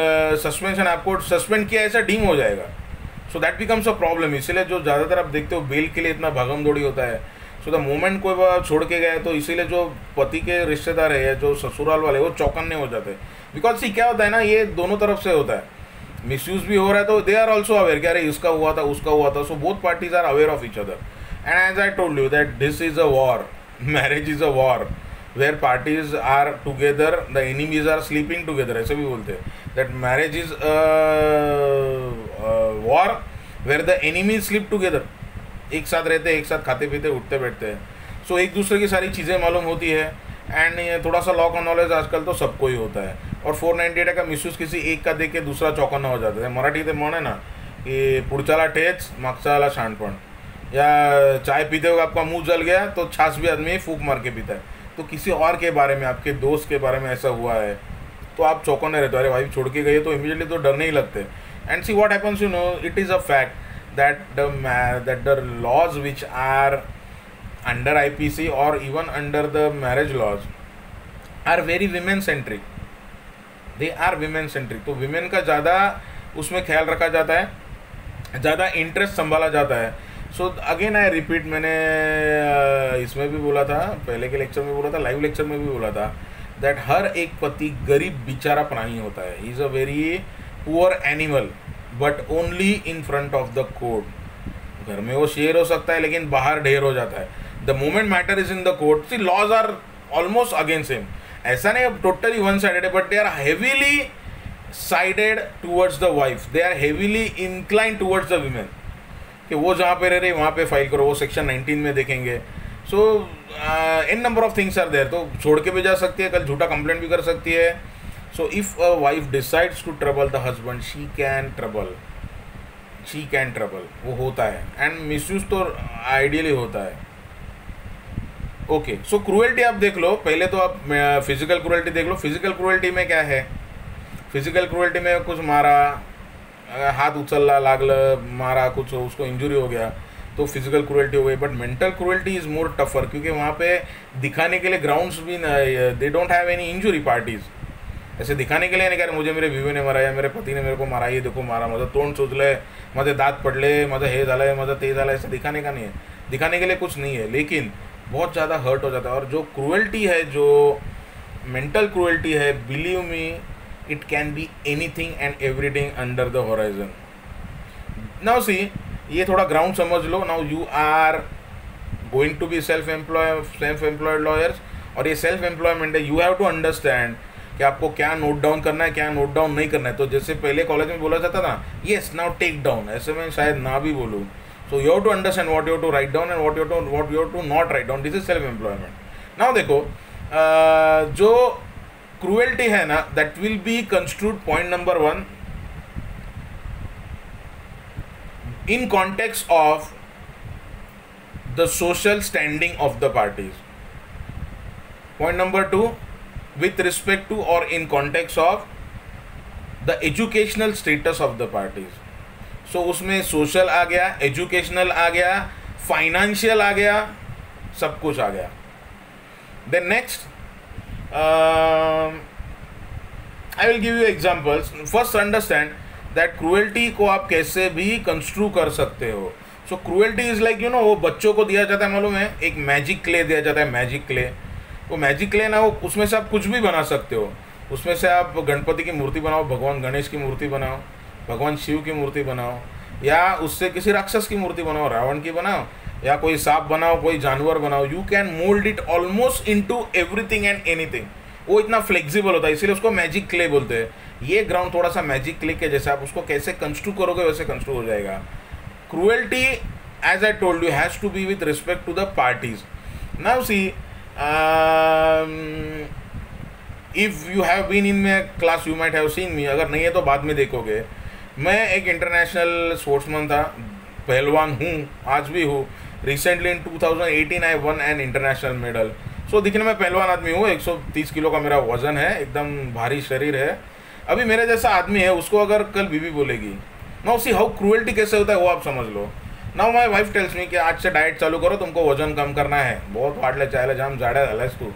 suspension, आपको suspend किया ऐसा डीम हो जाएगा. So that becomes a problem. इसलिए जो ज़्यादातर आप देखते हो बेल के लिए इतना भागम दौड़ी होता है. सो द मोमेंट कोई छोड़ के गया तो इसीलिए जो पति के रिश्तेदार है या जो ससुराल वाले वो चौकन्ने हो जाते हैं. बिकॉज सी क्या होता है ना, ये दोनों तरफ से होता है, मिसयूज भी हो रहा है, तो दे आर ऑल्सो अवेयर कि अरे इसका हुआ था उसका हुआ था. So both parties are aware of each other. And as I told you that this is a war, marriage is a war where parties are together, the enemies are sleeping together. ऐसे भी बोलते हैं that marriage is war where the enemies sleep together. एक साथ रहते हैं, एक साथ खाते पीते उठते बैठते हैं. सो एक दूसरे की सारी चीज़ें मालूम होती है. एंड थोड़ा सा लॉ का नॉलेज आजकल तो सबको ही होता है. और 498 का मिसयूज किसी एक का देख के दूसरा चौकन्ना हो जाता है. मराठी ते म्हण है ना कि पुढच्याला ठेच मागच्याला शाणपण. या चाय पीते हुए आपका मुंह जल गया तो छाछ भी आदमी फूंक मार के पीता है. तो किसी और के बारे में, आपके दोस्त के बारे में ऐसा हुआ है तो आप चौकन्ने रहते हो. अरे वाइफ छोड़ के गई तो इमीडिएटली तो डरने ही लगते. And see what happens, you know, it is a fact that the laws which are under IPC or even under the marriage laws are very women centric. They are women centric. तो women का ज़्यादा उसमें ख्याल रखा जाता है, ज़्यादा interest संभाला जाता है. सो अगेन आई रिपीट, मैंने इसमें भी बोला था, पहले के लेक्चर में बोला था, लाइव लेक्चर में भी बोला था, दैट हर एक पति गरीब बेचारा प्राणी होता है. He is a very poor animal but only in front of the court. घर में वो शेर हो सकता है लेकिन बाहर ढेर हो जाता है. The moment matter is in the court. See laws are almost against him ऐसा नहीं टोटली वन साइडेड है, but they are heavily sided towards the wife, they are heavily incline towards the women, कि वो जहाँ पे रह रही वहाँ पे फाइल करो, वो सेक्शन 19 में देखेंगे. So in number of things are there. तो छोड़ के भी जा सकती है, कल झूठा कंप्लेंट भी कर सकती है. So if a wife decides to trouble the husband, she can trouble, वो होता है. एंड मिसयूज तो आइडियली होता है. ओके, सो क्रूएल्टी आप देख लो. पहले तो आप फिजिकल क्रूएल्टी देख लो. फिजिकल क्रूएल्टी में क्या है? फिजिकल क्रूएल्टी में कुछ मारा, हाथ उचलला लागलं, मारा, कुछ उसको इंजुरी हो गया, तो फिजिकल क्रूएल्टी हो गई. But mental cruelty is more tougher, क्योंकि वहाँ पे दिखाने के लिए ग्राउंड्स भी दे don't have any injury parties. ऐसे दिखाने के लिए नहीं कह रहे मुझे मेरे बीवी ने मारा या मेरे पति ने मेरे को मारा, ये देखो मारा, माझं तोंड सुजलंय, माझे दात पडले, माझं हे झालंय, माझं ते झालंय. ऐसे दिखाने का नहीं है, दिखाने के लिए कुछ नहीं है, लेकिन बहुत ज़्यादा हर्ट हो जाता है. और जो क्रूएल्टी है, जो मेंटल क्रूएल्टी है, believe me, it can be anything and everything under the horizon. Now see, ये थोड़ा ग्राउंड समझ लो. Now you are going to be self employed lawyers, और ये सेल्फ एम्प्लॉयमेंट है. यू हैव टू अंडरस्टैंड कि आपको क्या नोट डाउन करना है, क्या नोट डाउन नहीं करना है. तो जैसे पहले कॉलेज में बोला जाता था, येस नाउ टेक डाउन, ऐसे में शायद ना भी बोलूँ. So you have to understand what you have to write down and what you have to not write down. This is self employment. Now देखो, जो क्रूएल्टी है ना, that will be construed, point number 1, in context of the social standing of the parties. Point number 2, with respect to or in context of the educational status of the parties. So उसमें social आ गया, educational आ गया, financial आ गया, सब कुछ आ गया. Then next, I will give you examples. First understand that cruelty को आप कैसे भी कंस्ट्रू कर सकते हो. So cruelty is like you know, वो बच्चों को दिया जाता है, मालूम है, एक मैजिक क्ले दिया जाता है, मैजिक क्ले. वो मैजिक क्ले ना, वो उसमें से आप कुछ भी बना सकते हो. उसमें से आप गणपति की मूर्ति बनाओ, भगवान गणेश की मूर्ति बनाओ, भगवान शिव की मूर्ति बनाओ, या उससे किसी राक्षस की मूर्ति बनाओ, रावण की बनाओ, या कोई सांप बनाओ, कोई जानवर बनाओ. You can mould it almost into everything and anything. वो इतना फ्लेक्सिबल होता है, इसीलिए उसको मैजिक क्ले बोलते हैं. ये ग्राउंड थोड़ा सा मैजिक क्ले के जैसे, आप उसको कैसे कंस्ट्रू करोगे वैसे कंस्ट्रू हो जाएगा. Cruelty, as I told you, has to be with respect to the parties. Now see, if you have been in my class you might have seen me. अगर नहीं है तो बाद में देखोगे. मैं एक इंटरनेशनल स्पोर्ट्समैन था, पहलवान हूँ, आज भी हूँ. Recently in 2018 I won an international medal. So दिखने में पहलवान आदमी हूँ, 130 किलो का मेरा वजन है, एकदम भारी शरीर है. अभी मेरे जैसा आदमी है, उसको अगर कल बीवी बोलेगी, नाउ सी हाउ क्रूएल्टी कैसे होता है वो आप समझ लो. Now my wife tells me कि आज से डाइट चालू करो, तुमको वजन कम करना है, बहुत वाटले चायले जाम जाड़ा झालायस तू,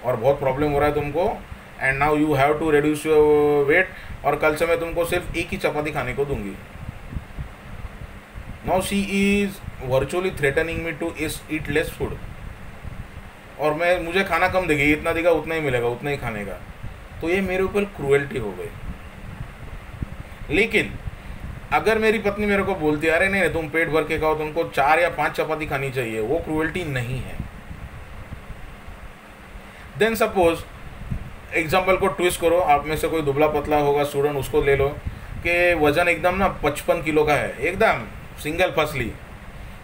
और बहुत प्रॉब्लम हो रहा है तुमको, and now you have to reduce your weight, और कल से मैं तुमको सिर्फ एक ही चपाती खाने को दूंगी. Now she is virtually threatening me to eat less food, और मुझे खाना कम देगी, इतना देगा उतना ही मिलेगा, उतना ही खाने का. तो ये मेरे ऊपर क्रूएल्टी हो गई. लेकिन अगर मेरी पत्नी मेरे को बोलती है, अरे नहीं तुम पेट भर के खाओ, तुमको 4 या 5 चपाती खानी चाहिए, वो क्रूएल्टी नहीं है. देन सपोज एग्जाम्पल को ट्विस्ट करो, आप में से कोई दुबला पतला होगा स्टूडेंट, उसको ले लो कि वजन एकदम ना 55 किलो का है, एकदम सिंगल फसली,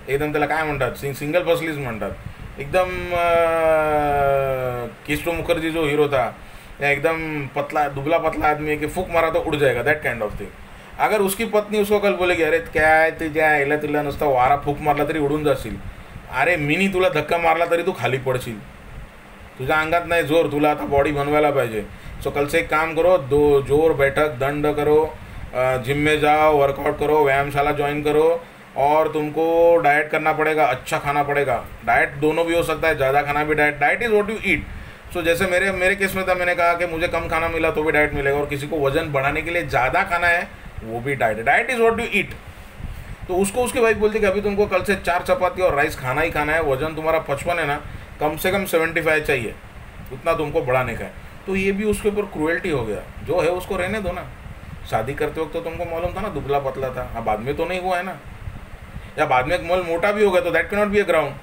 एकदम त्याला काय म्हणतात, सिंगल फसलीच म्हणतात, एकदम किशोर मुखर्जी जो हीरो था, एकदम पतला दुबला पतला आदमी है कि फूक मारा तो उड़ जाएगा, दैट काइंड ऑफ थिंग. अगर उसकी पत्नी उसको कल बोलेगी, अरे काय तुझ्या आईला तुला नुसता वारा फूक मारला तरी उडून जाशील, अरे मिनी तुला धक्का मारला तरी तू खाली पडशील, तुझ्या अंगात नाही जोर, तुला आता बॉडी बनवायला पाहिजे. सो कल से एक काम करो, जोर बैठक दंड करो, जिम में जाओ, वर्कआउट करो, व्यायामशाला ज्वाइन करो, और तुमको डाइट करना पड़ेगा, अच्छा खाना पड़ेगा. डाइट दोनों भी हो सकता है, ज़्यादा खाना भी diet is what you eat. So जैसे मेरे केस में था, मैंने कहा कि मुझे कम खाना मिला तो भी डाइट मिलेगा, और किसी को वजन बढ़ाने के लिए ज़्यादा खाना है वो भी डाइट इज़ व्हाट यू ईट. तो उसको उसकी वाइफ बोलती कि अभी तुमको कल से 4 चपाती और राइस खाना ही खाना है, वजन तुम्हारा 55 है ना, कम से कम 75 चाहिए, उतना तुमको बढ़ाने का है. तो ये भी उसके ऊपर क्रूएल्टी हो गया. जो है उसको रहने दो ना. शादी करते वक्त तो तुमको मालूम था ना दुबला पतला था, हाँ बाद में तो नहीं हुआ है ना, या बाद में एक मोल मोटा भी हो गया, तो that can not be a ground.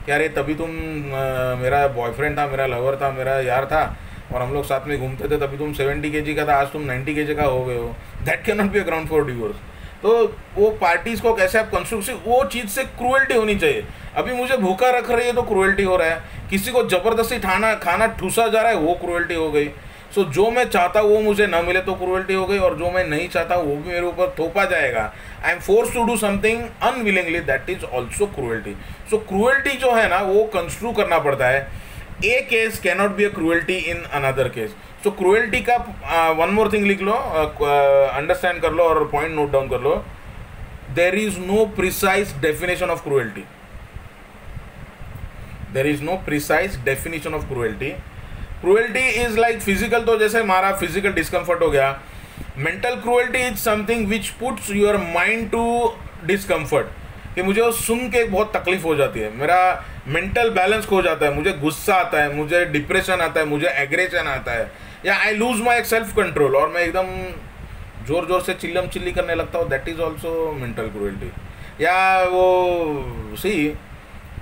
कि अरे तभी तुम मेरा बॉयफ्रेंड था, मेरा लवर था, मेरा यार था, और हम लोग साथ में घूमते थे, तभी तुम 70 kg का था, आज तुम 90 kg का हो गए हो, that can not be a ground for divorce. तो वो पार्टीज को कैसे आप कंस्ट्रक्टिव, वो चीज़ से क्रूएल्टी होनी चाहिए। अभी मुझे भूखा रख रही है तो क्रूएल्टी हो रहा है, किसी को ज़बरदस्ती खाना ठूसा जा रहा है, वो क्रूएल्टी हो गई। सो जो मैं चाहता वो मुझे ना मिले तो क्रूएल्टी हो गई, और जो मैं नहीं चाहता वो भी मेरे ऊपर थोपा जाएगा, I am force to do something unwillingly, that is also cruelty. So cruelty जो है ना वो कंस्ट्रू करना पड़ता है। A case cannot be a cruelty in another case. So cruelty का वन मोर थिंग लिख लो, अंडरस्टैंड कर लो और पॉइंट नोट डाउन कर लो, there is no precise definition of cruelty, there is no precise definition of cruelty. Cruelty is like physical, तो जैसे हमारा फिजिकल डिस्कम्फर्ट हो गया। Mental cruelty is something which puts your mind to discomfort, कि मुझे वो सुन के बहुत तकलीफ हो जाती है, मेरा मेंटल बैलेंस खो जाता है, मुझे गुस्सा आता है, मुझे डिप्रेशन आता है, मुझे एग्रेशन आता है, या I lose my self control, और मैं एकदम जोर जोर से चिल्लम चिल्ली करने लगता हूँ, that is also mental cruelty. या वो सी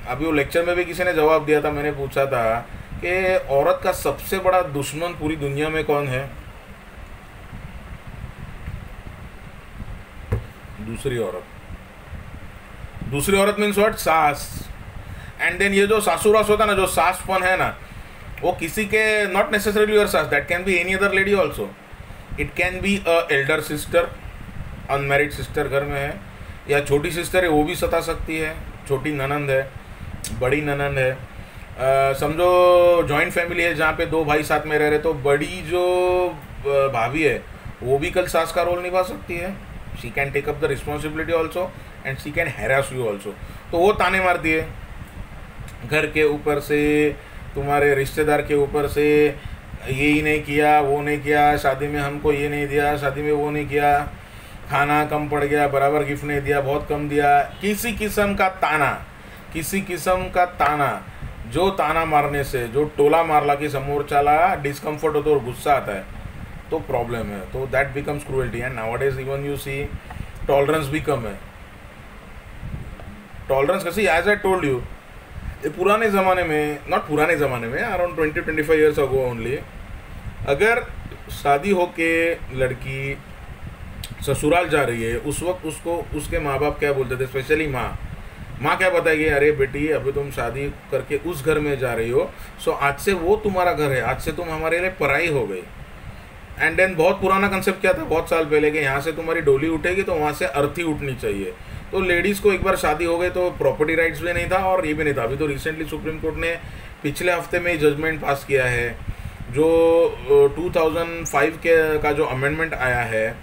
अभी वो लेक्चर में भी किसी ने जवाब दिया था, मैंने पूछा था कि औरत का सबसे बड़ा दुश्मन पूरी दुनिया में कौन है? दूसरी औरत। दूसरी औरत मीन्स व्हाट? सास। एंड देन ये जो सासुरास होता है ना, जो सासपन है ना, वो किसी के नॉट नेसेसरीली योर सास, that can be any other lady also. It can be a elder sister, unmarried sister घर में है, या छोटी सिस्टर है वो भी सता सकती है, छोटी ननंद है, बड़ी ननंद है, समझो जॉइंट फैमिली है जहाँ पे दो भाई साथ में रह रहे, तो बड़ी जो भाभी है वो भी कल सास का रोल निभा सकती है। She can take up the responsibility also and she can harass you also. तो वो ताने मारती है घर के ऊपर से, तुम्हारे रिश्तेदार के ऊपर से, ये ही नहीं किया, वो नहीं किया, शादी में हमको ये नहीं दिया, शादी में वो नहीं किया, खाना कम पड़ गया, बराबर गिफ्ट नहीं दिया, बहुत कम दिया, किसी किस्म का ताना, किसी किस्म का ताना। जो ताना मारने से, जो टोला मारला की समोरच्याला डिस्कम्फर्ट होतो और गुस्सा आता है, तो प्रॉब्लम है, तो that becomes cruelty. And nowadays even you see tolerance भी कम है। टॉलरेंस कैसी, एज आई टोल्ड यू, ये पुराने ज़माने में, नॉट पुराने ज़माने में, अराउंड 20-25 ईयर्स अगो ओनली, अगर शादी हो के लड़की ससुराल जा रही है, उस वक्त उसको उसके माँ बाप क्या बोलते थे, स्पेशली माँ क्या बताएगी, अरे बेटी अभी तुम शादी करके उस घर में जा रही हो, सो आज से वो तुम्हारा घर है, आज से तुम हमारे लिए पराई हो गई। एंड देन बहुत पुराना कंसेप्ट क्या था, बहुत साल पहले के, यहाँ से तुम्हारी डोली उठेगी तो वहाँ से अर्थी उठनी चाहिए। तो लेडीज़ को एक बार शादी हो गई तो प्रॉपर्टी राइट्स भी नहीं था और ये भी नहीं था। अभी तो रिसेंटली सुप्रीम कोर्ट ने पिछले हफ्ते में जजमेंट पास किया है, जो 2005 के का जो अमेंडमेंट आया है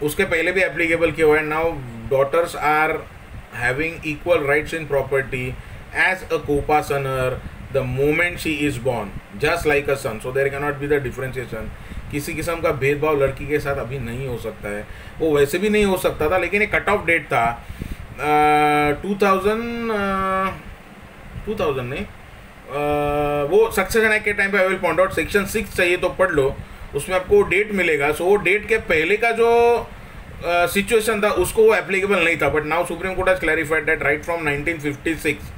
उसके पहले भी एप्लीकेबल किया हुआ है। Now daughters are having equal rights in property as a coparcener the moment she is born, just like a son, so there can not be the differentiation. किसी किस्म का भेदभाव लड़की के साथ अभी नहीं हो सकता है, वो वैसे भी नहीं हो सकता था, लेकिन एक कट ऑफ डेट था 2000 नहीं, वो सक्सेशन एक्ट के टाइम पे I will point out, section 6 चाहिए तो पढ़ लो, उसमें आपको डेट मिलेगा। सो वो डेट के पहले का जो सिचुएशन था उसको वो एप्लीकेबल नहीं था, but now supreme court has clarified that right from 1956,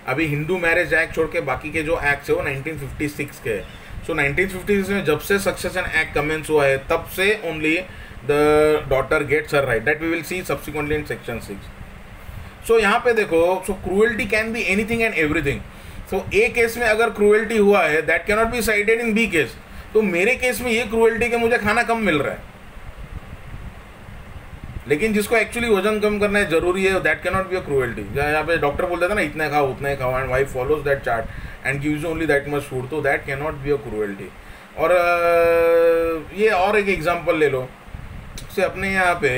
अभी हिंदू मैरिज एक्ट छोड़ के बाकी के जो एक्ट्स है वो 1956 के। सो 1956 में जब से सक्सेशन एक्ट कमेंस हुआ है तब से only the daughter gets her right, that we will see subsequently in section 6। So यहाँ पे देखो, so cruelty can be anything and everything. So A case में अगर क्रूएल्टी हुआ है that can not be sided in B case. तो मेरे case में ये क्रूएल्टी के मुझे खाना कम मिल रहा है, लेकिन जिसको एक्चुअली वजन कम करना है जरूरी है, that can not be a cruelty. यहाँ पे डॉक्टर बोलते थे ना इतना खाओ उतना ही खाओ, and wife follows that chart and gives only that much food, तो that can not be a cruelty. और ये और एक एग्जांपल ले लो, से अपने यहाँ पे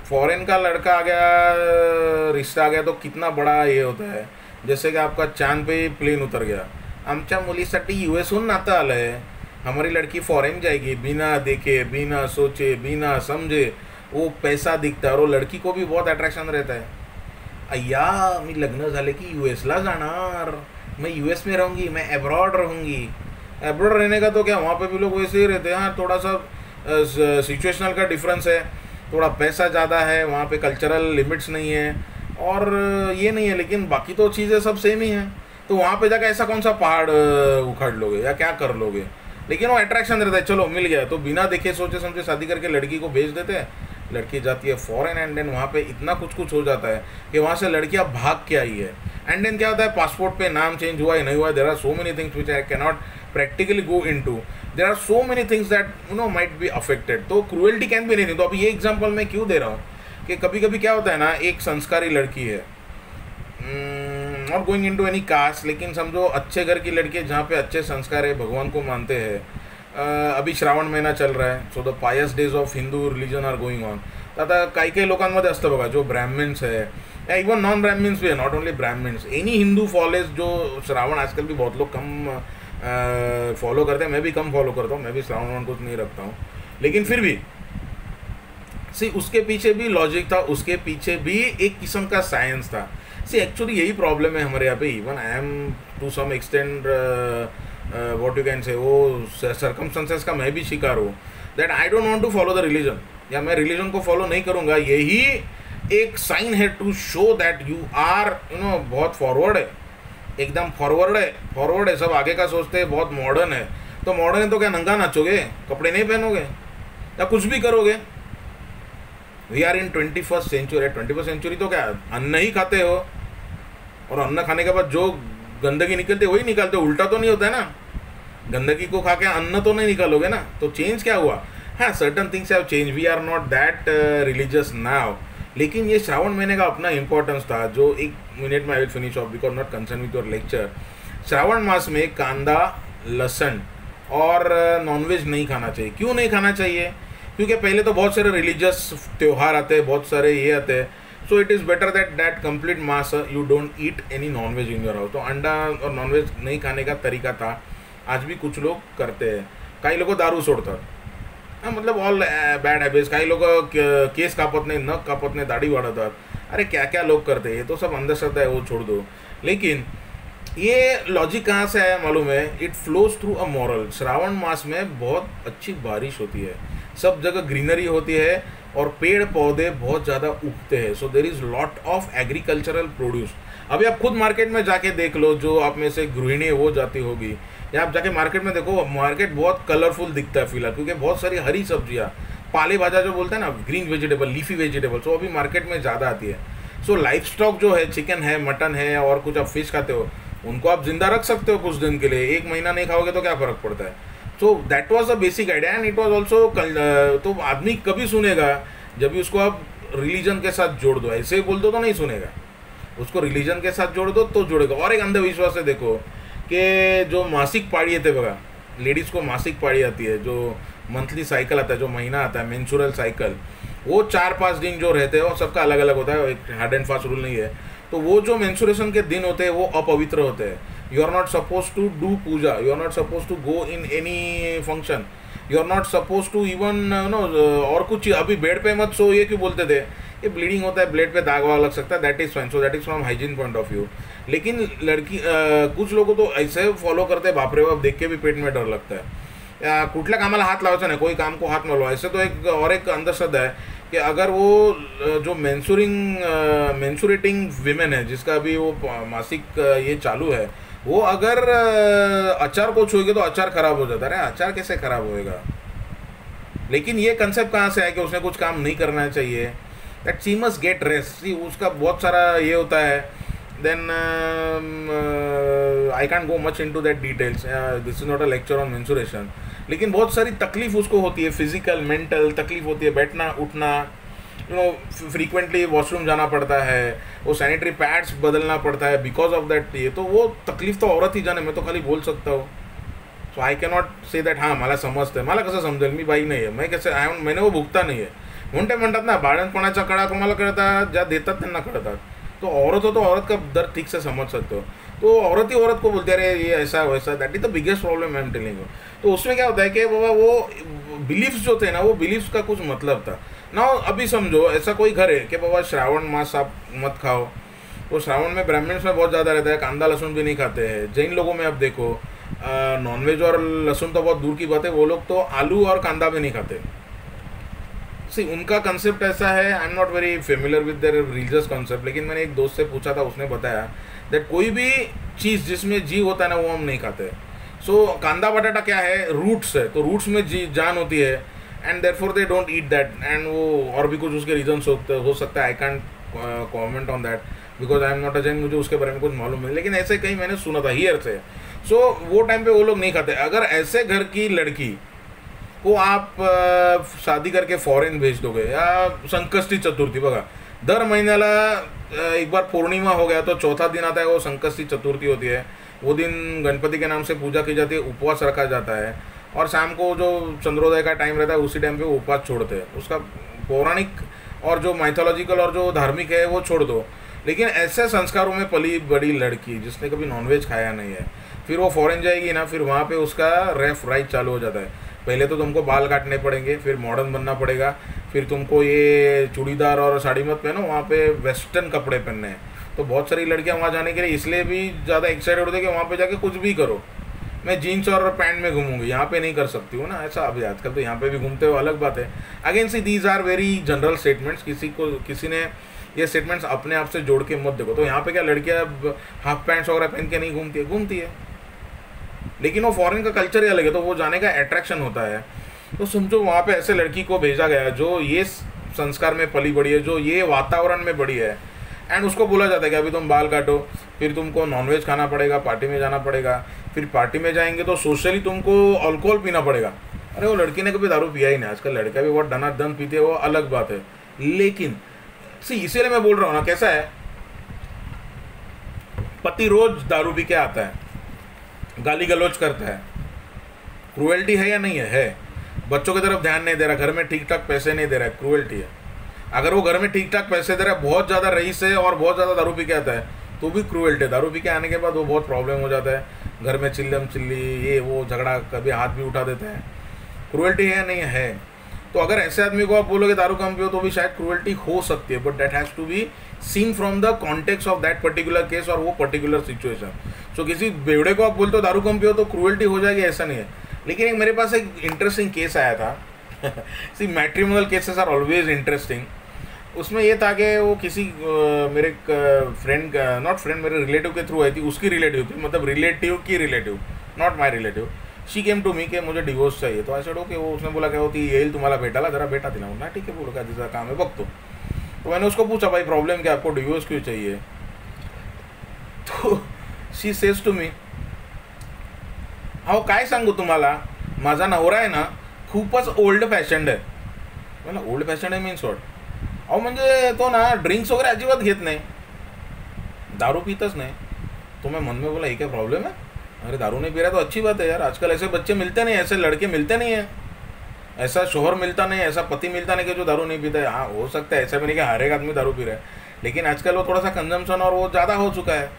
फॉरेन का लड़का आ गया, रिश्ता आ गया, तो कितना बड़ा ये होता है, जैसे कि आपका चांद पे प्लेन उतर गया, आमच्या मुलीसाठी यूएसहून नातं आलं है, हमारी लड़की फॉरेन जाएगी, बिना देखे, बिना सोचे, बिना समझे, वो पैसा दिखता है और वो लड़की को भी बहुत अट्रैक्शन रहता है, अय्या मी लग्न झाले की यूएसला जाणार, मैं यूएस में रहूँगी, मैं एब्रॉड रहूँगी। एब्रॉड रहने का तो क्या, वहाँ पे भी लोग वैसे ही रहते हैं, हाँ थोड़ा सा सिचुएशनल का डिफरेंस है, थोड़ा पैसा ज़्यादा है, वहाँ पे कल्चरल लिमिट्स नहीं है और ये नहीं है, लेकिन बाकी तो चीज़ें सब सेम ही हैं। तो वहाँ पे जाकर ऐसा कौन सा पहाड़ उखाड़ लोगे या क्या कर लोगे, लेकिन वो अट्रैक्शन रहता है, चलो मिल गया, तो बिना देखे सोचे समझे शादी करके लड़की को भेज देते हैं, लड़की जाती है फॉरेन एंड देन वहाँ पे इतना कुछ कुछ हो जाता है कि वहाँ से लड़कियाँ भाग के आई है, एंड देन क्या होता है, पासपोर्ट पे नाम चेंज हुआ है नहीं हुआ, there are so many things which I can not practically go into, there are so many things that you know might be affected, तो क्रूएल्टी कैन बी एनीथिंग। तो अभी ये एग्जांपल मैं क्यों दे रहा हूँ कि कभी कभी क्या होता है ना, एक संस्कारी लड़की है, not going into any caste, लेकिन समझो अच्छे घर की लड़की है जहाँ पे अच्छे संस्कार है, भगवान को मानते हैं, अभी श्रावण महिना चल रहा है, so the pious days of Hindu religion are going on, तर आता काही लोकांमध्ये असतं बघा, जो ब्राह्मण्स है या इवन नॉन ब्राह्मण्स भी है, not only Brahmins, any Hindu follows जो श्रावण, आजकल भी बहुत लोग कम फॉलो करते हैं, मैं भी कम फॉलो करता हूँ, मैं भी श्रावण कुछ नहीं रखता हूँ, लेकिन फिर भी सी उसके पीछे भी लॉजिक था, उसके पीछे भी एक किस्म का साइंस था। सी एक्चुअली यही प्रॉब्लम है हमारे यहाँ पे, even I am to some extend what you can say, वो सर्कमस्टेंसेस का मैं भी शिकार हूँ, that I don't want to follow the religion, या मैं रिलीजन को फॉलो नहीं करूँगा, यही एक साइन है to show that you are you know बहुत फॉरवर्ड है, एकदम फॉरवर्ड है, सब आगे का सोचते हैं, बहुत मॉडर्न है, तो मॉडर्न है तो क्या नंगा नाचोगे, कपड़े नहीं पहनोगे या कुछ भी करोगे? We are in 21st century, 21st century तो क्या अन्न ही खाते हो, और अन्न खाने के बाद जो गंदगी निकलते वही निकालते हो, उल्टा तो नहीं होता है ना, गंदगी को खा के अन्न तो नहीं निकालोगे ना, तो चेंज क्या हुआ? हाँ, certain things have change, we are not that religious now, लेकिन ये श्रावण महीने का अपना इंपॉर्टेंस था, जो एक मिनट में I will finish off because not concern with your lecture. Shravan मास में कांदा, लहसुन और नॉनवेज नहीं खाना चाहिए। क्यों नहीं खाना चाहिए? क्योंकि पहले तो बहुत सारे रिलीजियस त्यौहार आते हैं, बहुत सारे ये आते हैं, so it is better that complete मास you don't eat any nonveg in your house. तो अंडा और नॉनवेज नहीं खाने का तरीका था, आज भी कुछ लोग करते हैं। काही लोग दारू सोडतात, हाँ, मतलब ऑल बैड हैबिट्स। काही लोग केस कापत नहीं, नख कापत नहीं, दाढ़ी वाढवतात, अरे क्या क्या लोग करते हैं, ये तो सब अंधश्रद्धा है, वो छोड़ दो। लेकिन ये लॉजिक कहाँ से आया मालूम है? It flows through a moral. Shravan मास में बहुत अच्छी बारिश होती है, सब जगह ग्रीनरी होती है और पेड़ पौधे बहुत ज़्यादा उगते हैं, so there is lot of agricultural produce. अभी आप खुद मार्केट में जाके देख लो, जो आप में से गृहिणी है वो जाती होगी, या आप जाके मार्केट में देखो, मार्केट बहुत कलरफुल दिखता है फिलहाल, क्योंकि बहुत सारी हरी सब्जियाँ, पाले भाजा जो बोलते हैं ना, ग्रीन वेजिटेबल, लीफी वेजिटेबल, सो अभी मार्केट में ज़्यादा आती है। सो लाइफ स्टॉक जो है, चिकन है, मटन है और कुछ आप फिश खाते हो, उनको आप जिंदा रख सकते हो कुछ दिन के लिए, एक महीना नहीं खाओगे तो क्या फ़र्क पड़ता है। So that was the basic idea and it was also. तो आदमी कभी सुनेगा जब भी उसको आप रिलीजन के साथ जोड़ दो, ऐसे ही बोल दो तो नहीं सुनेगा, उसको रिलीजन के साथ जोड़ दो तो जुड़ेगा। और एक अंधविश्वास है, देखो कि जो मासिक पाड़ी है बघा, लेडीज़ को मासिक पाड़ी आती है, जो मंथली साइकिल आता है, जो महीना आता है मेंस्ट्रुअल साइकिल, वो 4-5 दिन जो रहते हैं वो सबका अलग अलग होता है, एक हार्ड एंड फास्ट रूल नहीं है। तो वो जो मेंस्ट्रुएशन के दिन होते हैं वो अपवित्र होते हैं। You are not suppose to do puja, you are not suppose to go in any function, you are not suppose to even know और कुछ। अभी बेड पे मत सो, ये क्यों बोलते थे? ये ब्लीडिंग होता है, ब्लेड पे दाग वाग लग सकता है, that is fine, so that is from hygiene point of view. लेकिन लड़की कुछ लोगों तो ऐसे फॉलो करते हैं, बापरे बाप, देख के भी पेट में डर लगता है। या कुठल्या कामाला हात लावायचा नाही, कोई काम को हाथ मत लावा, ऐसे तो एक और एक अंधश्रद्धा है कि अगर वो जो मेंसुरेटिंग विमेन है, जिसका अभी वो मासिक ये चालू है, वो अगर अचार को छुएगी तो अचार खराब हो जाता है। अचार कैसे खराब होएगा? लेकिन ये कंसेप्ट कहाँ से है कि उसने कुछ काम नहीं करना चाहिए, that she must get rest. See उसका बहुत सारा ये होता है, then I can't go much into that details, this is not a lecture on mensuration. लेकिन बहुत सारी तकलीफ उसको होती है, फिजिकल मेंटल तकलीफ होती है, बैठना उठना, यू नो फ्रीक्वेंटली वॉशरूम जाना पड़ता है, वो सैनिटरी पैड्स बदलना पड़ता है बिकॉज ऑफ दैट। ये तो वो तकलीफ तो औरत ही जाने, मैं तो खाली बोल सकता हूँ। So I can not say that हां मला समजतं, मला कसं समजेल, मी बाई नाही आहे, मैं कैसे मैंने वो भुगता नहीं है। म्हणतात ना, बाळणपणाच्या कळा तुम्हाला कळतात, ज्या देतात त्यांना कळतात। तो औरत हो तो औरत का दर्द ठीक से समझ सकते हो। तो औरत ही औरत को बोलते अरे ये ऐसा वैसा, that is the biggest problem I am telling you. तो उसमें क्या होता है कि बाबा वो बिलीफ्स जो थे ना, वो बिलीफ्स का कुछ मतलब था ना। अभी समझो ऐसा कोई घर है कि बाबा श्रावण मास आप मत खाओ, तो श्रावण में ब्राह्मण्स में बहुत ज़्यादा रहता है, कांदा लहसुन भी नहीं खाते हैं। जैन लोगों में आप देखो, नॉनवेज और लहसुन तो बहुत दूर की बात है, वो लोग तो आलू और कांदा भी नहीं खाते। सी उनका कंसेप्ट ऐसा है, I am not very familiar with their religious concept, लेकिन मैंने एक दोस्त से पूछा था, उसने बताया दैट कोई भी चीज़ जिसमें जी होता है ना वो हम नहीं खाते। सो कांदा बटाटा क्या है, रूट्स है, तो रूट्स में जी जान होती है, and therefore they don't eat that. And वो और भी कुछ उसके रीजन्स हो सकता है, I can't comment on that because I am not a Jain, मुझे उसके बारे में कुछ मालूम नहीं, लेकिन ऐसे कहीं मैंने सुना था हियर से। सो वो टाइम पे वो लोग नहीं खाते। अगर ऐसे घर की लड़की को आप शादी करके फॉरेन भेज दोगे, या संकष्टी चतुर्थी बघा, दर महीन्याला एक बार पूर्णिमा हो गया तो चौथा दिन आता है, वो संकष्टी चतुर्थी होती है। वो दिन गणपति के नाम से पूजा की जाती है, उपवास रखा जाता है, और शाम को जो चंद्रोदय का टाइम रहता है उसी टाइम पे वो उपवास छोड़ते हैं। उसका पौराणिक और जो माइथोलॉजिकल और जो धार्मिक है वो छोड़ दो, लेकिन ऐसे संस्कारों में पली बड़ी लड़की जिसने कभी नॉनवेज खाया नहीं है, फिर वो फॉरेन जाएगी ना, फिर वहाँ पे उसका रेफ राइट चालू हो जाता है। पहले तो तुमको बाल काटने पड़ेंगे, फिर मॉडर्न बनना पड़ेगा, फिर तुमको ये चूड़ीदार और साड़ी मत पहनो, वहाँ पे वेस्टर्न कपड़े पहनने हैं। तो बहुत सारी लड़कियाँ वहाँ जाने के लिए इसलिए भी ज़्यादा एक्साइटेड होती है कि वहाँ पे जाके कुछ भी करो, मैं जीन्स और पैंट में घूमूंगी, यहाँ पे नहीं कर सकती हूँ ना ऐसा। अभी आजकल तो यहाँ पे भी घूमते हो, अलग बात है। Again see these are very general statements, किसी ने ये स्टेटमेंट्स अपने आप से जोड़ के मत देखो। तो यहाँ पे क्या लड़कियाँ हाफ पैंट्स वगैरह पहन के नहीं घूमती है, लेकिन वो फॉरेन का कल्चर ही अलग है, तो वो जाने का अट्रैक्शन होता है। तो समझो वहाँ पे ऐसे लड़की को भेजा गया जो ये संस्कार में पली बड़ी है, जो ये वातावरण में बड़ी है, एंड उसको बोला जाता है कि अभी तुम बाल काटो, फिर तुमको नॉनवेज खाना पड़ेगा, पार्टी में जाना पड़ेगा, फिर पार्टी में जाएंगे तो सोशली तुमको अल्कोहल पीना पड़ेगा। अरे वो लड़की ने कभी दारू पिया ही नहीं, आजकल लड़का भी बहुत दनादन पीते हैं, वो अलग बात है। लेकिन इसीलिए मैं बोल रहा हूँ ना, कैसा है, पति रोज दारू पी के आता है, गाली गलौज करता है, क्रूएल्टी है या नहीं है? बच्चों की तरफ ध्यान नहीं दे रहा, घर में ठीक ठाक पैसे नहीं दे रहा है, क्रूएल्टी है। अगर वो घर में ठीक ठाक पैसे दे रहा है, बहुत ज़्यादा रईस है और बहुत ज़्यादा दारू पी के आता है, तो भी क्रूएल्टी है। दारू पी के आने के बाद वो बहुत प्रॉब्लम हो जाता है, घर में चिल्लम चिल्ली, ये वो झगड़ा, कभी हाथ भी उठा देता है। क्रूएल्टी है या नहीं है? तो अगर ऐसे आदमी को आप बोलोगे दारू कम पियो, तो भी शायद क्रूएल्टी हो सकती है, but that has to be seen from the context of that particular case और वो पर्टिकुलर सिचुएशन। सो किसी बेवड़े को आप बोलते हो दारू कम पियो तो क्रूएल्टी हो जाएगी, ऐसा नहीं है। लेकिन एक मेरे पास एक इंटरेस्टिंग केस आया था see matrimonial cases are always interesting. उसमें ये था कि वो किसी मेरे फ्रेंड, नॉट फ्रेंड, मेरे रिलेटिव के थ्रू आई थी, उसकी रिलेटिव थी, मतलब रिलेटिव की relative, not my relative. She came to me कि मुझे डिवोर्स चाहिए। तो ऐसा ओके, वो उसने बोला क्या होती येईल तुम्हाला भेटायला, जरा भेटा दिला ना, ठीक है, बोलो क्या जिसका काम है बघतो। तो मैंने उसको पूछा भाई प्रॉब्लेम क्या, आपको डिवोर्स क्यों चाहिए? तो शी सेज टू मी, अहो काय सांगू तुम्हाला, माझा नवरा आहे ना खूपच ओल्ड फॅशन्ड आहे. मला ओल्ड फॅशन्ड आहे मीन्स वॉट? अहो म्हणजे तो ना ड्रिंक्स वगैरह अजिबात घेत नहीं, दारू पीतच नहीं. तो मैं मन में बोला ये क्या प्रॉब्लम है? अरे दारू नहीं पी रहा तो अच्छी बात है यार, आजकल ऐसे बच्चे मिलते नहीं, ऐसे लड़के मिलते नहीं हैं, ऐसा शोहर मिलता नहीं, ऐसा पति मिलता नहीं कि जो दारू नहीं पीता है. हाँ हो सकता है, ऐसा भी नहीं कि हर एक आदमी दारू पी रहा है, लेकिन आजकल वो थोड़ा सा कंजम्पशन और वो ज़्यादा हो चुका है.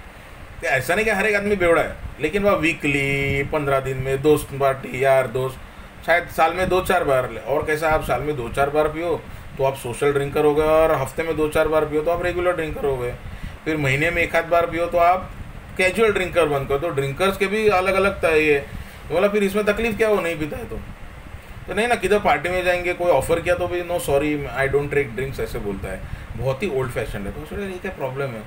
ऐसा नहीं कि हर एक आदमी बेवड़ा है, लेकिन वह वीकली 15 दिन में दोस्त पार्टी, यार दोस्त, शायद साल में 2-4 बार. और कैसा, आप साल में 2-4 बार पियो तो आप सोशल ड्रिंकर हो गए, और हफ्ते में 2-4 बार पियो तो आप रेगुलर ड्रिंकर हो गए, फिर महीने में 1-आध बार पियो तो आप कैजुअल ड्रिंकर बन कर. तो ड्रिंकर्स के भी अलग अलग ये बोला, फिर इसमें तकलीफ क्या, वो नहीं पीता है तो नहीं ना, किधर पार्टी में जाएंगे कोई ऑफर किया तो भी no sorry I don't drink drinks, ऐसे बोलता है, बहुत ही ओल्ड फैशन है. तो सोचा ये क्या प्रॉब्लम है?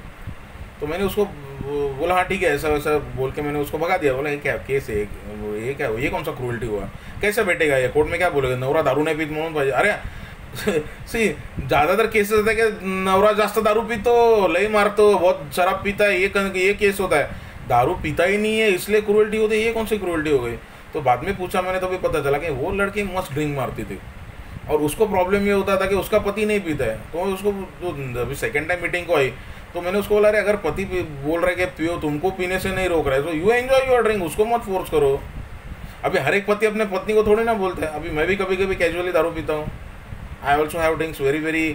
तो मैंने उसको बोला हाँ ठीक है, ऐसा वैसा बोल के मैंने उसको भगा दिया. बोला ये क्या केस है, ये क्या, ये कौन सा क्रूअल्टी हुआ, कैसे बैठेगा ये कोर्ट में, क्या बोलेगा नवरा दारू नहीं पीत म्हणून पाहिजे? अरे सी ज़्यादातर केसेस होता है कि नवरा जास्त दारू पीतो, लई मारतो, बहुत शराब पीता है, ये केस होता है. दारू पीता ही नहीं है इसलिए क्रूअल्टी होती है, ये कौन सी क्रूअल्टी हो गई? तो बाद में पूछा मैंने तो भी पता चला कि वो लड़की मस्त ड्रिंक मारती थी, और उसको प्रॉब्लम ये होता था कि उसका पति नहीं पीता है. तो उसको अभी सेकेंड टाइम मीटिंग को आई तो मैंने उसको बोला, अरे अगर पति बोल रहे कि पियो, तुमको पीने से नहीं रोक रहा है, तो यू एंजॉय योर ड्रिंक, उसको मत फोर्स करो. अभी हर एक पति अपने पत्नी को थोड़ी ना बोलते हैं. अभी मैं भी कभी कभी कैजुअली दारू पीता हूँ. I also have drinks very very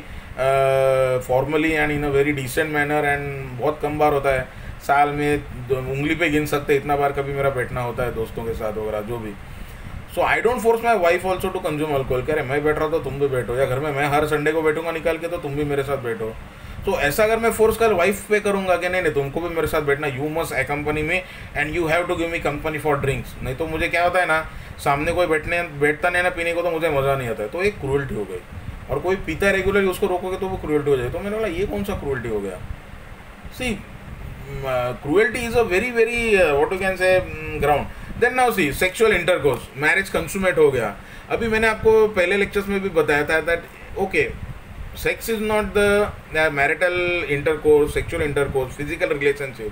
formally and in a very decent manner, and बहुत कम बार होता है, साल में उंगली पे गिन सकते इतना बार कभी मेरा बैठना होता है दोस्तों के साथ वगैरह जो भी. So I don't force my wife also to consume alcohol. कह रहे मैं बैठ रहा तो तुम भी बैठो, या घर में मैं हर संडे को बैठूंगा निकाल के तो तुम भी मेरे साथ बैठो. तो ऐसा अगर मैं फोर्स कर वाइफ पे करूंगा कि नहीं तुमको भी मेरे साथ बैठना, you must accompany me and you have to give me company for drinks. नहीं तो मुझे क्या होता है ना, सामने कोई बैठता नहीं ना पीने को, तो मुझे मज़ा नहीं आता है, तो एक क्रूअल्टी हो गई. और कोई पीता है रेगुलरली, उसको रोकोगे तो वो क्रूअल्टी हो जाए. तो मैंने बोला ये कौन सा क्रूअल्टी हो गया? सी cruelty is a very very what you can say ground. Then now see sexual intercourse, marriage consummate हो गया. अभी मैंने आपको पहले लेक्चर्स में भी बताया था that okay, sex is not the marital intercourse, sexual intercourse, physical relationship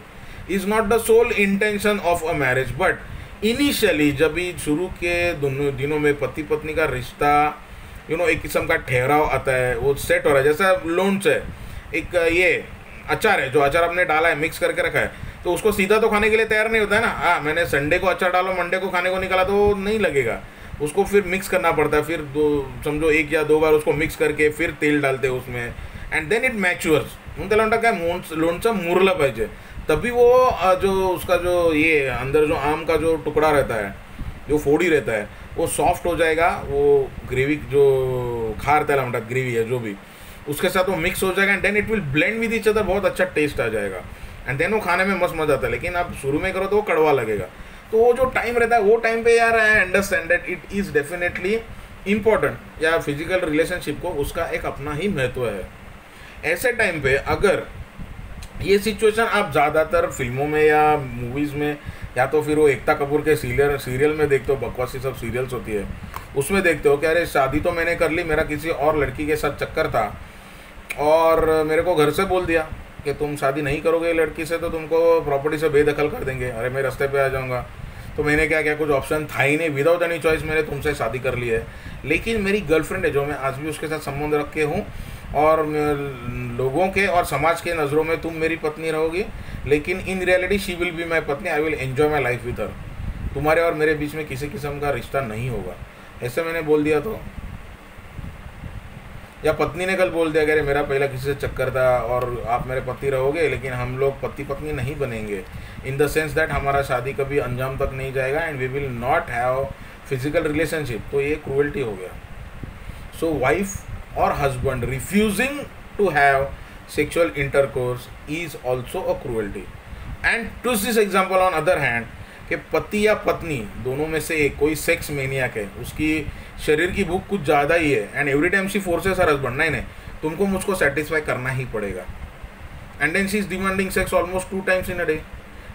is not the sole intention of a marriage, but initially जब भी शुरू के दिनों में पति पत्नी का रिश्ता एक किस्म का ठहराव आता है, वो सेट हो रहा है. जैसा लोन्स है, एक ये अचार है, जो अचार आपने डाला है, मिक्स करके रखा है, तो उसको सीधा तो खाने के लिए तैयार नहीं होता है ना. हाँ, मैंने संडे को अचार डालो, मंडे को खाने को निकाला तो नहीं लगेगा. उसको फिर मिक्स करना पड़ता है, फिर समझो 1 या 2 बार उसको मिक्स करके फिर तेल डालते हैं उसमें, एंड देन इट मैच्योर्स. त्याला म्हणतात काय, लोणचं मुरलं पाहिजे, तभी वो जो उसका जो ये अंदर जो आम का जो टुकड़ा रहता है, जो फोड़ी रहता है, वो सॉफ्ट हो जाएगा. वो ग्रेवी जो खार त्याला म्हणतात, ग्रेवी है जो भी, उसके साथ वो मिक्स हो जाएगा, and then it will blend with each other. बहुत अच्छा टेस्ट आ जाएगा, एंड देन वो खाने में मस्त मजा आता है. लेकिन आप शुरू में करो तो वो कड़वा लगेगा. तो वो जो टाइम रहता है, वो टाइम पे यार I understand that it is definitely important. या फिजिकल रिलेशनशिप को उसका एक अपना ही महत्व है. ऐसे टाइम पे अगर ये सिचुएशन आप ज़्यादातर फिल्मों में या मूवीज़ में, या तो फिर वो एकता कपूर के सीरियल में देखते हो, बकवासी सब सीरियल्स होती है, उसमें देखते हो कि अरे शादी तो मैंने कर ली, मेरा किसी और लड़की के साथ चक्कर था, और मेरे को घर से बोल दिया कि तुम शादी नहीं करोगे लड़की से तो तुमको प्रॉपर्टी से बेदखल कर देंगे, अरे मैं रास्ते पे आ जाऊँगा. तो मैंने क्या कुछ ऑप्शन था ही नहीं, विदाउट एनी चॉइस मैंने तुमसे शादी कर ली है. लेकिन मेरी गर्लफ्रेंड है, जो मैं आज भी उसके साथ संबंध रख के हूँ, और लोगों के और समाज के नज़रों में तुम मेरी पत्नी रहोगी, लेकिन in reality she will be my पत्नी. I will enjoy my life with her. तुम्हारे और मेरे बीच में किसी किस्म का रिश्ता नहीं होगा. ऐसे मैंने बोल दिया तो, या पत्नी ने कल बोल दिया कि अरे मेरा पहला किसी से चक्कर था और आप मेरे पति रहोगे, लेकिन हम लोग पति पत्नी नहीं बनेंगे, इन द सेंस दैट हमारा शादी कभी अंजाम तक नहीं जाएगा, and we will not have physical relationship. तो ये क्रूअल्टी हो गया. So wife or husband refusing to have sexual intercourse is also a cruelty. And twist this example on other hand, कि पति या पत्नी दोनों में से एक कोई सेक्स मैनियक है, उसकी शरीर की भूख कुछ ज़्यादा ही है, and every time she forces her husband, नहीं तुमको मुझको सेटिस्फाई करना ही पड़ेगा, and then she is demanding sex almost 2 times in a day.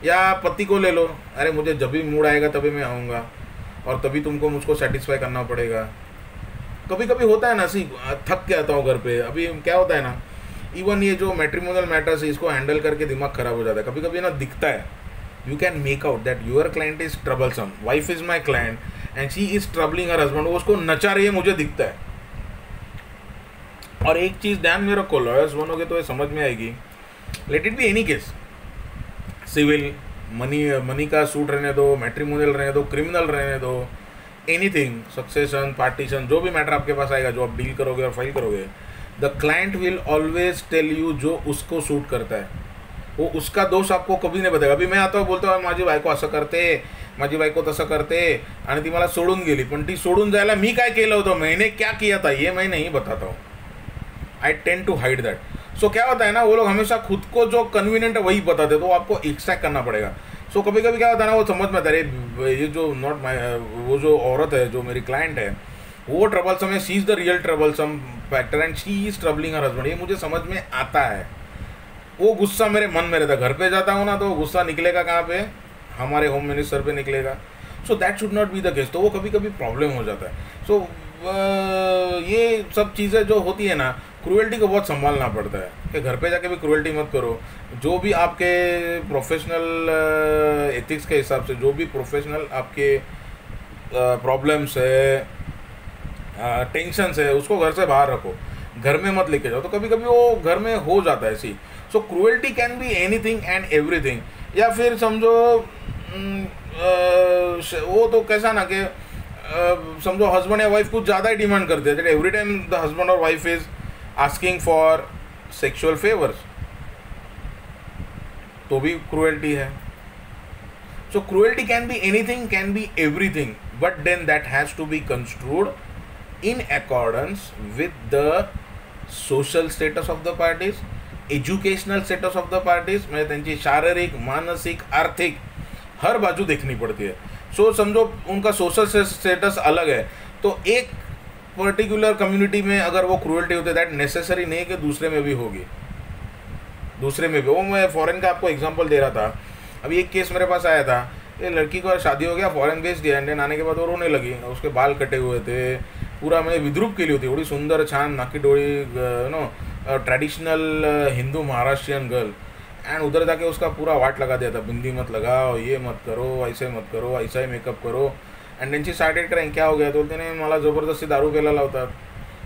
या पति को ले लो, अरे मुझे जब भी मूड आएगा तभी मैं आऊँगा, और तभी तुमको मुझको सेटिस्फाई करना पड़ेगा. कभी कभी होता है ना, सी थक के आता हूँ घर पे. अभी क्या होता है ना, इवन ये जो मैट्रिमोनियल मैटर्स है, इसको हैंडल करके दिमाग खराब हो जाता है. कभी कभी ना दिखता है, you can make out that your client is troublesome, wife is my client and she is troubling her husband. वो उसको नचा रही है, मुझे दिखता है. और एक चीज़ ध्यान में रखो, लॉयर्स बनोगे तो ये समझ में आएगी. Let it be any case, civil, money का सूट रहने दो, मैट्रिमोनियल रहने दो, क्रिमिनल रहने दो, एनीथिंग, सक्सेशन, पार्टीशन, जो भी मैटर आपके पास आएगा, जो आप डील करोगे और फाइल करोगे, the client will always tell you जो उसको सूट करता है. वो उसका दोष आपको कभी नाही बताएगा. अभी मैं आता हूँ, बोलतो माझी बायको असं करते, माझी बायको तसं करते, आणि ती मला सोडून गेली, पण ती सोडून जायला मी काय केलं होतं, मैंने क्या किया था, ये मैं नहीं बताता हूँ. I tend to hide that. So क्या होता है ना, वो लोग हमेशा खुद को जो कन्वीनियंट है वही बताते, तो आपको एक्सट्रैक्ट करना पड़ेगा. सो कभी कभी क्या होता है ना, वो समझ में आता है, ये जो नॉट माई, वो जो औरत है, जो मेरी क्लाइंट है, वो ट्रबलसम है, she is the real troublesome factor, and she is troubling her husband. ये मुझे समझ में आता है. वो गुस्सा मेरे मन में रहता है. घर पे जाता हूँ ना, तो गुस्सा निकलेगा कहाँ पे, हमारे होम मिनिस्टर पे निकलेगा. So that should not be the case. तो वो कभी कभी प्रॉब्लम हो जाता है. सो ये सब चीज़ें जो होती है ना, क्रूएल्टी को बहुत संभालना पड़ता है कि घर पे जाके भी क्रूएल्टी मत करो. जो भी आपके प्रोफेशनल एथिक्स के हिसाब से, जो भी प्रोफेशनल आपके प्रॉब्लम्स है, टेंशन्स है, उसको घर से बाहर रखो, घर में मत लेके जाओ. तो कभी कभी वो घर में हो जाता है ऐसी. So cruelty can be anything and everything. या फिर समझो वो तो कैसा ना कि समझो हस्बैंड या वाइफ कुछ ज़्यादा ही डिमांड करते हैं, एवरी टाइम द हस्बैंड और wife is asking for sexual favours, तो भी क्रूएल्टी है. So cruelty can be anything, can be everything, but then that has to be construed in accordance with the social status of the parties, educational status of the parties. म्हणजे त्यांची शारीरिक, मानसिक, आर्थिक हर बाजू देखनी पड़ती है. सो समझो उनका सोशल स्टेटस अलग है, तो एक पर्टिकुलर कम्युनिटी में अगर वो क्रूएल्टी होती है, दैट नेसेसरी नहीं कि दूसरे में भी होगी. दूसरे में भी। वो मैं फॉरेन का आपको एग्जांपल दे रहा था। अभी एक केस मेरे पास आया था, ये लड़की को शादी हो गया, फॉरेन भेज दिया, इंडियन आने के बाद वो रोने लगी, उसके बाल कटे हुए थे, पूरा मैं विद्रूप केली होती, एवढी सुंदर छान नाकी डोळी नो traditional Hindu Maharashtrian girl, and उधर जाके उसका पूरा वाट लगा दिया था, बिंदी मत लगाओ, ये मत करो, ऐसे मत करो, ऐसा ही मेकअप करो. एंड त्यांची स्टार्टेड करें क्या हो गया, तो बोलते नहीं मला ज़बरदस्ती दारू पेला लावतात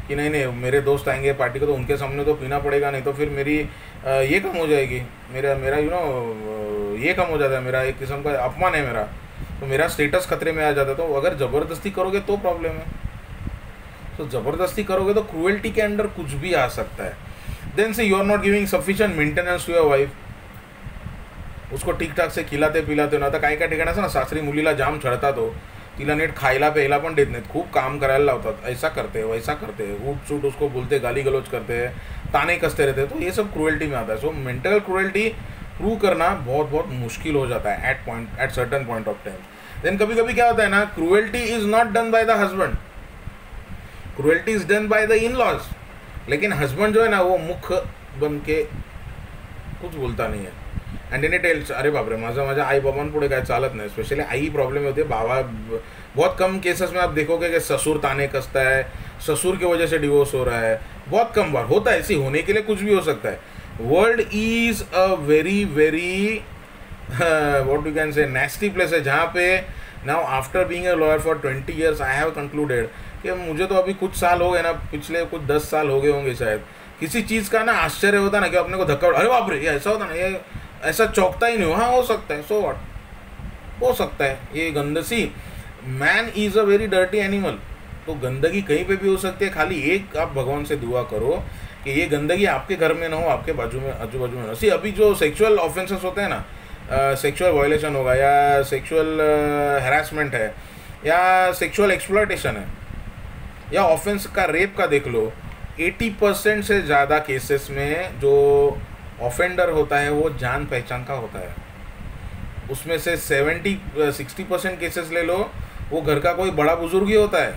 कि नहीं नहीं मेरे दोस्त आएंगे पार्टी को तो उनके सामने तो पीना पड़ेगा, नहीं तो फिर मेरी ये कम हो जाएगी, मेरा मेरा यू नो ये कम हो जाता है, मेरा एक किस्म का अपमान है मेरा, तो मेरा स्टेटस खतरे में आ जाता है. तो अगर ज़बरदस्ती करोगे तो प्रॉब्लम है. तो ज़बरदस्ती करोगे तो क्रूएल्टी के अंडर कुछ भी आ सकता है. Then say you are not giving sufficient maintenance to your wife. उसको ठीक ठाक से खिलाते पिलाते ना, आता काही काही ठिकाणी असं ना सासरी मुलीला जाम छळतात, तो तिला नीट खायला प्यायला पण देत नाहीत, खूप काम करायला लावतात, ऐसा करते वैसा करते, उठ सूट उसको बोलते, गाली गलौज करते हैं, ताने कसते रहते हैं. तो ये सब क्रूएल्टी में आता है. सो मेंटल क्रूएल्टी प्रूव करना बहुत बहुत मुश्किल हो जाता है at certain point of time. Then कभी कभी क्या होता है ना, cruelty is not done by the husband, cruelty is done by the in laws. लेकिन हस्बैंड जो है ना वो मुख बन के कुछ बोलता नहीं है. अँड एनी टेल्स अरे बापरे माझ्या आई बाबांपुढे काय चालत नाही. स्पेशली आई प्रॉब्लम होती है, बाबा बहुत कम केसेस में आप देखोगे कि ससुर ताने कसता है, ससुर की वजह से डिवोर्स हो रहा है, बहुत कम बार होता है. ऐसी होने के लिए कुछ भी हो सकता है. World is a very very what you can से नेस्टी प्लेस है, जहाँ पे now after being a lawyer for 20 years I have concluded कि मुझे तो अभी कुछ साल हो गए ना, पिछले कुछ 10 साल हो गए होंगे शायद, किसी चीज़ का ना आश्चर्य होता ना कि अपने को धक्का, अरे बाप रे ये ऐसा होता ना, ये ऐसा चौंकता ही नहीं हो. हाँ हो सकता है, सो व्हाट, हो सकता है. ये गंदगी, man is a very dirty animal. तो गंदगी कहीं पे भी हो सकती है. खाली एक आप भगवान से दुआ करो कि ये गंदगी आपके घर में ना हो, आपके बाजू में आजू बाजू में ना. सी अभी जो सेक्सुअल ऑफेंसेस होते हैं ना, सेक्सुअल वायलेशन होगा या सेक्सुअल हैरासमेंट है या सेक्सुअल एक्सप्लॉयटेशन है या ऑफेंस का रेप का देख लो, 80% से ज़्यादा केसेस में जो ऑफेंडर होता है वो जान पहचान का होता है. उसमें से 60% केसेस ले लो, वो घर का कोई बड़ा बुजुर्ग ही होता है.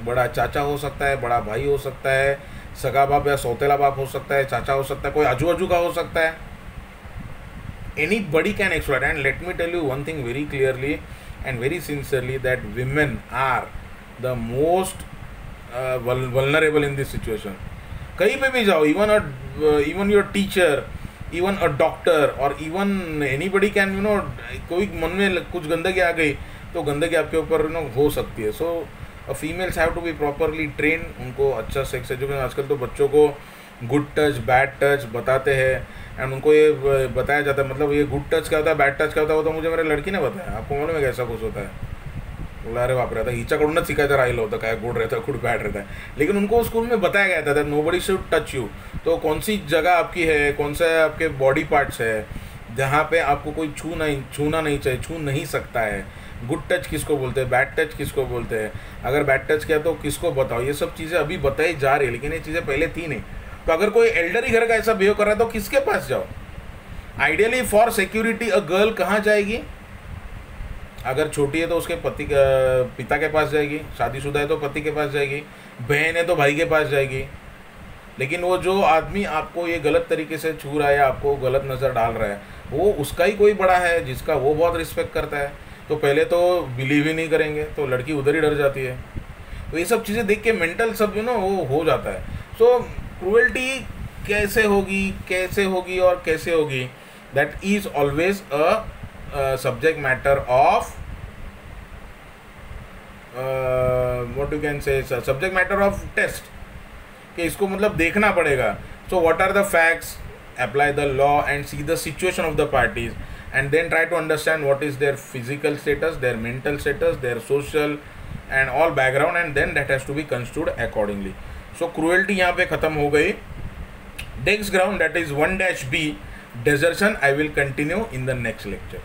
बड़ा चाचा हो सकता है, बड़ा भाई हो सकता है, सगा बाप या सौतेला बाप हो सकता है, चाचा हो सकता है, कोई आजू बाजू का हो सकता है. Anybody can exploit. And let me tell you one thing very clearly and very sincerely, that women are the most vulnerable in this situation. कहीं पे भी जाओ, even your teacher, even a doctor or even anybody can कोई मन में कुछ गंदगी आ गई तो गंदगी आपके ऊपर हो सकती है. So females have to be properly train. उनको अच्छा सेक्स एजुकेशन, आजकल तो बच्चों को गुड टच बैड टच बताते हैं एंड उनको ये बताया जाता है, मतलब ये गुड टच क्या होता है बैड टच क्या होता है वो तो मुझे मेरे लड़की ने बताया. आपको मालूम है कैसा कुछ होता है? बोला अरे बाप रे, आता हिच्याकडूनच शिकायचं राहिलं होतं काय गुड रहता है गुड बैड रहता है. लेकिन उनको स्कूल में बताया गया था that nobody should touch you. तो कौन सी जगह आपकी है, कौन सा आपके बॉडी पार्ट्स है जहाँ पे आपको कोई छूना नहीं चाहिए, छू नहीं सकता है. गुड टच किसको बोलते हैं, बैड टच किसको बोलते हैं, अगर बैड टच किया तो किसको बताओ. ये सब चीज़ें अभी बताई जा रही है, लेकिन ये चीज़ें पहले थी नहीं. तो अगर कोई एल्डर ही घर का ऐसा बिहेव कर रहा है तो किसके पास जाओ? Ideally for security a girl कहाँ जाएगी? अगर छोटी है तो उसके पिता के पास जाएगी, शादीशुदा है तो पति के पास जाएगी, बहन है तो भाई के पास जाएगी. लेकिन वो जो आदमी आपको ये गलत तरीके से छू रहा है, आपको गलत नज़र डाल रहा है, वो उसका ही कोई बड़ा है जिसका वो बहुत रिस्पेक्ट करता है. तो पहले तो बिलीव ही नहीं करेंगे, तो लड़की उधर ही डर जाती है. तो ये सब चीज़ें देख के मेंटल सब वो हो जाता है. सो क्रूएल्टी कैसे होगी और कैसे होगी, that is always a subject matter of what you can say subject matter of taste, कि इसको मतलब देखना पड़ेगा. So what are the facts, apply the law and see the situation of the parties and then try to understand what is their physical status, their mental status, their social and all background, and then that has to be construed accordingly. So cruelty यहाँ पे ख़त्म हो गई. Next ground, that is 1-B, desertion, I will continue in the next lecture.